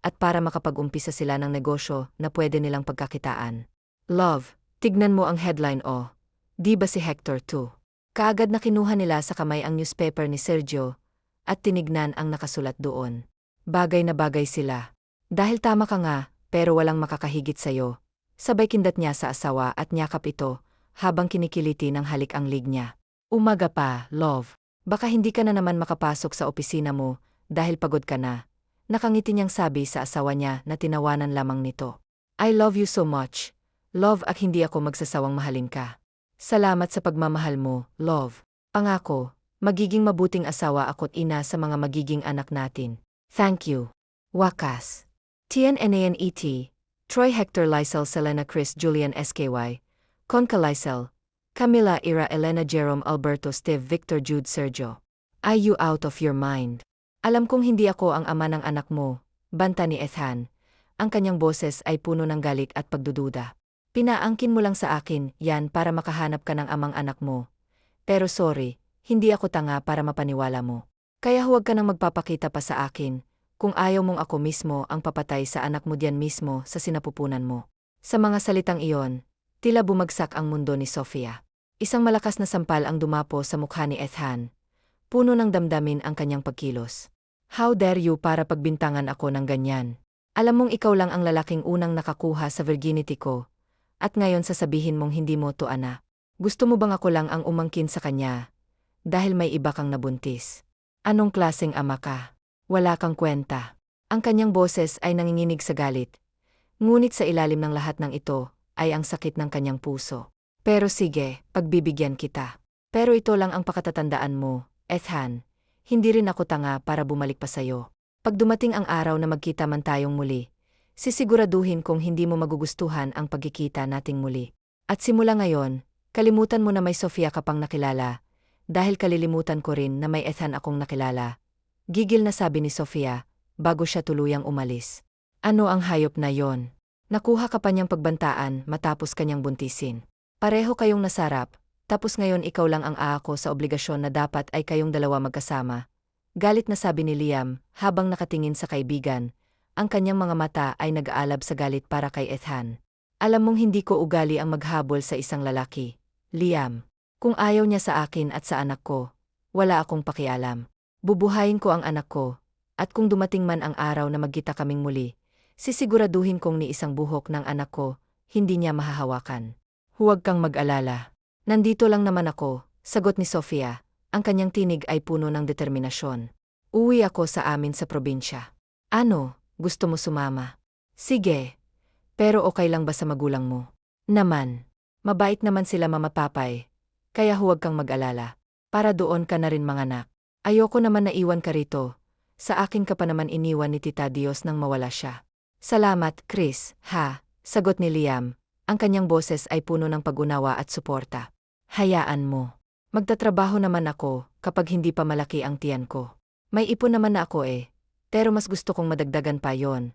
at para makapag-umpisa sila ng negosyo na pwede nilang pagkakitaan. Love, tignan mo ang headline o. Di ba si Hector too? Kaagad na kinuha nila sa kamay ang newspaper ni Sergio, at tinignan ang nakasulat doon. Bagay na bagay sila. Dahil tama ka nga, pero walang makakahigit sayo. Sabay kindat niya sa asawa at niyakap ito, habang kinikiliti ng halik ang lig niya. Umaga pa, love. Baka hindi ka na naman makapasok sa opisina mo, dahil pagod ka na. Nakangiti niyang sabi sa asawa niya na tinawanan lamang nito. I love you so much. Love, at hindi ako magsasawang mahalin ka. Salamat sa pagmamahal mo, love. Pangako, magiging mabuting asawa ako't ina sa mga magiging anak natin. Thank you. Wakas. TNNANET, Troy Hector Lizel Selena Chris Julian SKY, Conca Lizel, Camila Ira Elena Jerome Alberto Steve Victor Jude Sergio. Are you out of your mind? Alam kong hindi ako ang ama ng anak mo, banta ni Ethan. Ang kanyang boses ay puno ng galit at pagdududa. Pinaangkin mo lang sa akin yan para makahanap ka ng amang anak mo. Pero sorry, hindi ako tanga para mapaniwala mo. Kaya huwag ka nang magpapakita pa sa akin, kung ayaw mong ako mismo ang papatay sa anak mo diyan mismo sa sinapupunan mo. Sa mga salitang iyon, tila bumagsak ang mundo ni Sofia. Isang malakas na sampal ang dumapo sa mukha ni Ethan. Puno ng damdamin ang kanyang pagkilos. How dare you para pagbintangan ako ng ganyan? Alam mong ikaw lang ang lalaking unang nakakuha sa virginity ko. At ngayon sasabihin mong hindi mo to anak. Gusto mo bang ako lang ang umangkin sa kanya? Dahil may iba kang nabuntis. Anong klaseng ama ka? Wala kang kwenta. Ang kanyang boses ay nanginginig sa galit. Ngunit sa ilalim ng lahat ng ito, ay ang sakit ng kanyang puso. Pero sige, pagbibigyan kita. Pero ito lang ang pakatatandaan mo, Ethan. Hindi rin ako tanga para bumalik pa sayo. Pag dumating ang araw na magkita man tayong muli, sisiguraduhin kong hindi mo magugustuhan ang pagkikita nating muli. At simula ngayon, kalimutan mo na may Sofia ka pang nakilala, dahil kalilimutan ko rin na may Ethan akong nakilala. Gigil na sabi ni Sofia, bago siya tuluyang umalis. Ano ang hayop na yon? Nakuha ka pa niyang pagbantaan matapos kanyang buntisin. Pareho kayong nasarap, tapos ngayon ikaw lang ang aako sa obligasyon na dapat ay kayong dalawa magkasama. Galit na sabi ni Liam, habang nakatingin sa kaibigan. Ang kanyang mga mata ay nag-aalab sa galit para kay Ethan. Alam mong hindi ko ugali ang maghabol sa isang lalaki, Liam. Kung ayaw niya sa akin at sa anak ko, wala akong pakialam. Bubuhayin ko ang anak ko, at kung dumating man ang araw na magkita kaming muli, sisiguraduhin kong ni isang buhok ng anak ko, hindi niya mahahawakan. Huwag kang mag-alala. Nandito lang naman ako, sagot ni Sofia. Ang kanyang tinig ay puno ng determinasyon. Uwi ako sa amin sa probinsya. Ano, gusto mo sumama? Sige. Pero okay lang ba sa magulang mo? Naman. Mabait naman sila mamapapay. Kaya huwag kang mag-alala. Para doon ka na rin manganak. Ayoko naman na iwan ka rito. Sa akin ka pa naman iniwan ni Tita Dios nang mawala siya. Salamat, Chris, ha, sagot ni Liam. Ang kanyang boses ay puno ng pag-unawa at suporta. Hayaan mo. Magtatrabaho naman ako kapag hindi pa malaki ang tiyan ko. May ipon naman na ako pero mas gusto kong madagdagan pa yon.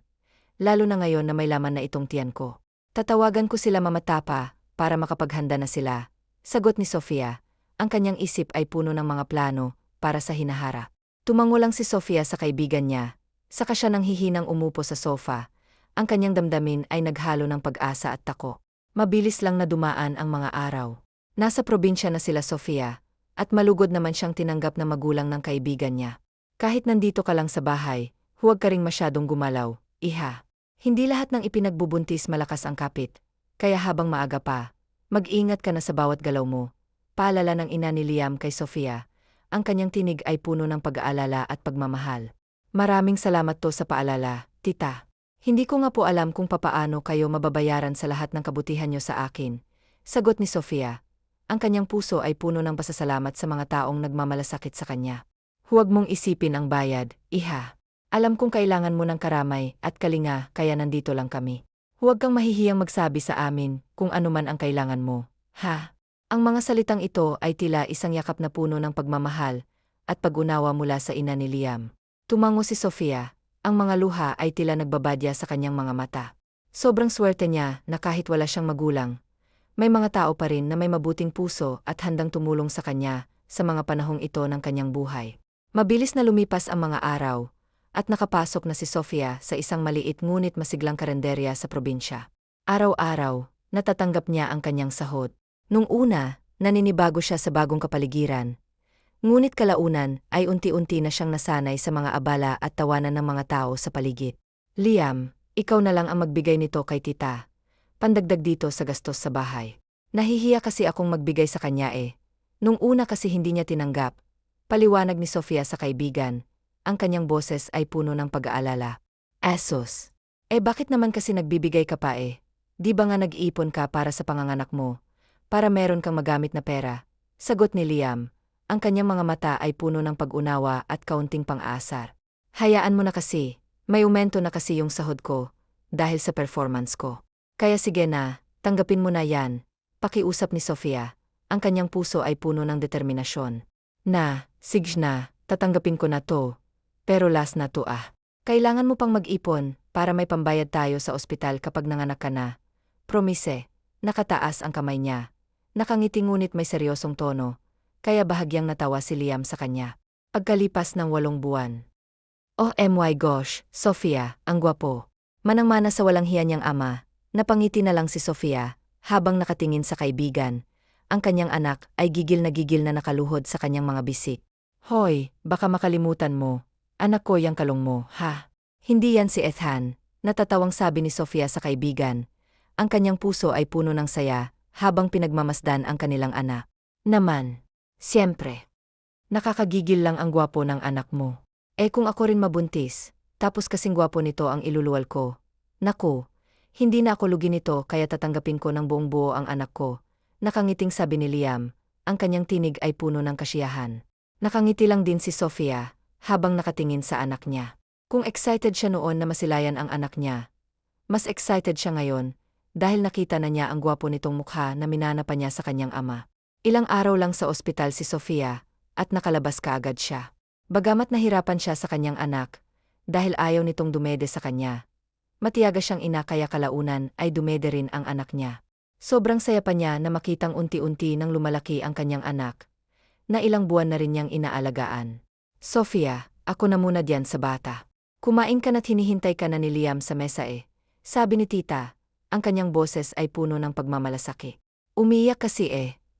Lalo na ngayon na may laman na itong tiyan ko. Tatawagan ko sila mamatapa para makapaghanda na sila. Sagot ni Sofia. Ang kanyang isip ay puno ng mga plano para sa hinaharap. Tumango lang si Sofia sa kaibigan niya. Saka siya nang hihinang umupo sa sofa. Ang kanyang damdamin ay naghalo ng pag-asa at tako. Mabilis lang na dumaan ang mga araw. Nasa probinsya na sila Sofia, at malugod naman siyang tinanggap na magulang ng kaibigan niya. Kahit nandito ka lang sa bahay, huwag ka ring masyadong gumalaw, iha. Hindi lahat ng ipinagbubuntis malakas ang kapit, kaya habang maaga pa, mag-ingat ka na sa bawat galaw mo. Paalala ng ina ni Liam kay Sofia, ang kanyang tinig ay puno ng pag-aalala at pagmamahal. Maraming salamat to sa paalala, tita. Hindi ko nga po alam kung papaano kayo mababayaran sa lahat ng kabutihan niyo sa akin. Sagot ni Sofia. Ang kanyang puso ay puno ng pasasalamat sa mga taong nagmamalasakit sa kanya. Huwag mong isipin ang bayad, iha. Alam kong kailangan mo ng karamay at kalinga kaya nandito lang kami. Huwag kang mahihiyang magsabi sa amin kung ano man ang kailangan mo, ha? Ang mga salitang ito ay tila isang yakap na puno ng pagmamahal at pag-unawa mula sa ina ni Liam. Tumango si Sofia, ang mga luha ay tila nagbabadya sa kanyang mga mata. Sobrang swerte niya na kahit wala siyang magulang, may mga tao pa rin na may mabuting puso at handang tumulong sa kanya sa mga panahong ito ng kanyang buhay. Mabilis na lumipas ang mga araw, at nakapasok na si Sofia sa isang maliit ngunit masiglang karenderya sa probinsya. Araw-araw, natatanggap niya ang kanyang sahod. Nung una, naninibago siya sa bagong kapaligiran. Ngunit kalaunan ay unti-unti na siyang nasanay sa mga abala at tawanan ng mga tao sa paligid. Liam, ikaw na lang ang magbigay nito kay tita. Pandagdag dito sa gastos sa bahay. Nahihiya kasi akong magbigay sa kanya Nung una kasi hindi niya tinanggap. Paliwanag ni Sofia sa kaibigan. Ang kanyang boses ay puno ng pag-aalala. Asos. Bakit naman kasi nagbibigay ka pa Di ba nga nag-iipon ka para sa panganganak mo? Para meron kang magamit na pera. Sagot ni Liam. Ang kanyang mga mata ay puno ng pag-unawa at kaunting pang-aasar. Hayaan mo na kasi. May aumento na kasi yung sahod ko. Dahil sa performance ko. Kaya sige na, tanggapin mo na yan. Pakiusap ni Sofia. Ang kanyang puso ay puno ng determinasyon. Sige na, tatanggapin ko na to. Pero last na to Kailangan mo pang mag-ipon para may pambayad tayo sa ospital kapag nanganak ka na. Promise. Nakataas ang kamay niya. Nakangiti ngunit may seryosong tono. Kaya bahagyang natawa si Liam sa kanya. Pagkalipas ng 8 buwan. Oh my gosh, Sofia, ang gwapo. Manang-mana sa walang hiya niyang ama. Napangiti na lang si Sofia, habang nakatingin sa kaibigan. Ang kanyang anak ay gigil na nakaluhod sa kanyang mga bisik. Hoy, baka makalimutan mo. Anak ko yang kalong mo, ha? Hindi yan si Ethan, natatawang sabi ni Sofia sa kaibigan. Ang kanyang puso ay puno ng saya, habang pinagmamasdan ang kanilang anak. Naman, siyempre. Nakakagigil lang ang gwapo ng anak mo. Kung ako rin mabuntis, tapos kasing gwapo nito ang iluluwal ko. Naku. Hindi na ako lugi nito kaya tatanggapin ko ng buong buo ang anak ko. Nakangiting sabi ni Liam, ang kanyang tinig ay puno ng kasiyahan. Nakangiti lang din si Sofia, habang nakatingin sa anak niya. Kung excited siya noon na masilayan ang anak niya, mas excited siya ngayon, dahil nakita na niya ang gwapo nitong mukha na minana pa niya sa kanyang ama. Ilang araw lang sa ospital si Sofia, at nakalabas kaagad siya. Bagamat nahirapan siya sa kanyang anak, dahil ayaw nitong dumede sa kanya. Matiyaga siyang ina kaya kalaunan ay dumede rin ang anak niya. Sobrang saya pa niya na makitang unti-unti nang lumalaki ang kanyang anak, na ilang buwan na rin niyang inaalagaan. Sofia, ako na muna diyan sa bata. Kumain ka na't hinihintay ka na ni Liam sa mesa sabi ni tita, ang kanyang boses ay puno ng pagmamalasaki. Umiyak kasi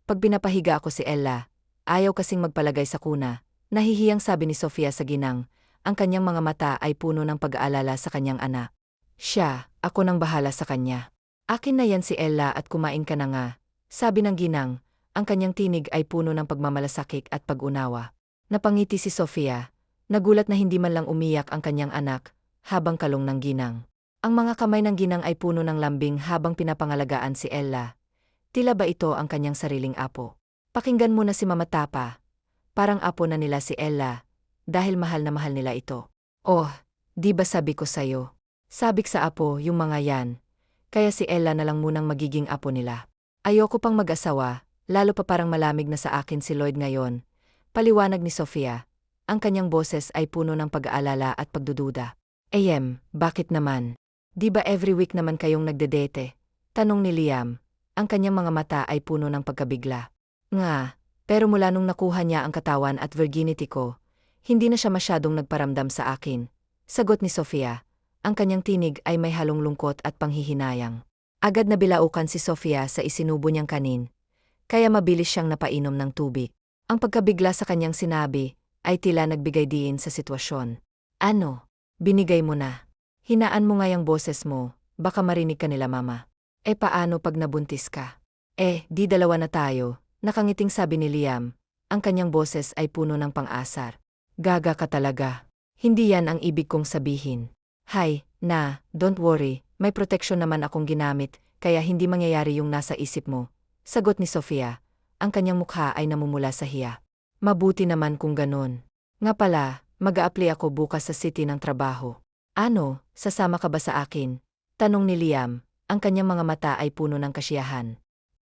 pag pinapahiga ako si Ella, ayaw kasing magpalagay sa kuna, nahihiyang sabi ni Sofia sa ginang, ang kanyang mga mata ay puno ng pag-aalala sa kanyang anak. Siya, ako nang bahala sa kanya. Akin na yan si Ella at kumain ka na nga, sabi ng ginang, ang kanyang tinig ay puno ng pagmamalasakit at pag-unawa. Napangiti si Sofia, nagulat na hindi man lang umiyak ang kanyang anak, habang kalong ng ginang. Ang mga kamay ng ginang ay puno ng lambing habang pinapangalagaan si Ella. Tila ba ito ang kanyang sariling apo? Pakinggan mo na si Mama Tapa. Parang apo na nila si Ella, dahil mahal na mahal nila ito. Oh, di ba sabi ko sa'yo? Sabik sa apo yung mga yan. kaya si Ella na lang munang magiging apo nila. Ayoko pang mag-asawa, lalo pa parang malamig na sa akin si Lloyd ngayon. Paliwanag ni Sofia. Ang kanyang boses ay puno ng pag-aalala at pagdududa. Bakit naman? Di ba every week naman kayong nagdedete? Tanong ni Liam. Ang kanyang mga mata ay puno ng pagkabigla. Nga, pero mula nung nakuha niya ang katawan at virginity ko, hindi na siya masyadong nagparamdam sa akin. Sagot ni Sofia. Ang kanyang tinig ay may halong lungkot at panghihinayang. Agad na bilaukan si Sofia sa isinubo niyang kanin, kaya mabilis siyang napainom ng tubig. Ang pagkabigla sa kanyang sinabi ay tila nagbigay diin sa sitwasyon. Ano? Binigay mo na. Hinaan mo nga yung boses mo, baka marinig ka nila mama. Paano pag nabuntis ka? Di dalawa na tayo, nakangiting sabi ni Liam. Ang kanyang boses ay puno ng pang-asar. Gaga ka talaga. Hindi yan ang ibig kong sabihin. Don't worry, may protection naman akong ginamit, kaya hindi mangyayari yung nasa isip mo. Sagot ni Sofia. Ang kanyang mukha ay namumula sa hiya. Mabuti naman kung ganon. Nga pala, mag-a-apply ako bukas sa city ng trabaho. Ano, sasama ka ba sa akin? Tanong ni Liam. Ang kanyang mga mata ay puno ng kasiyahan.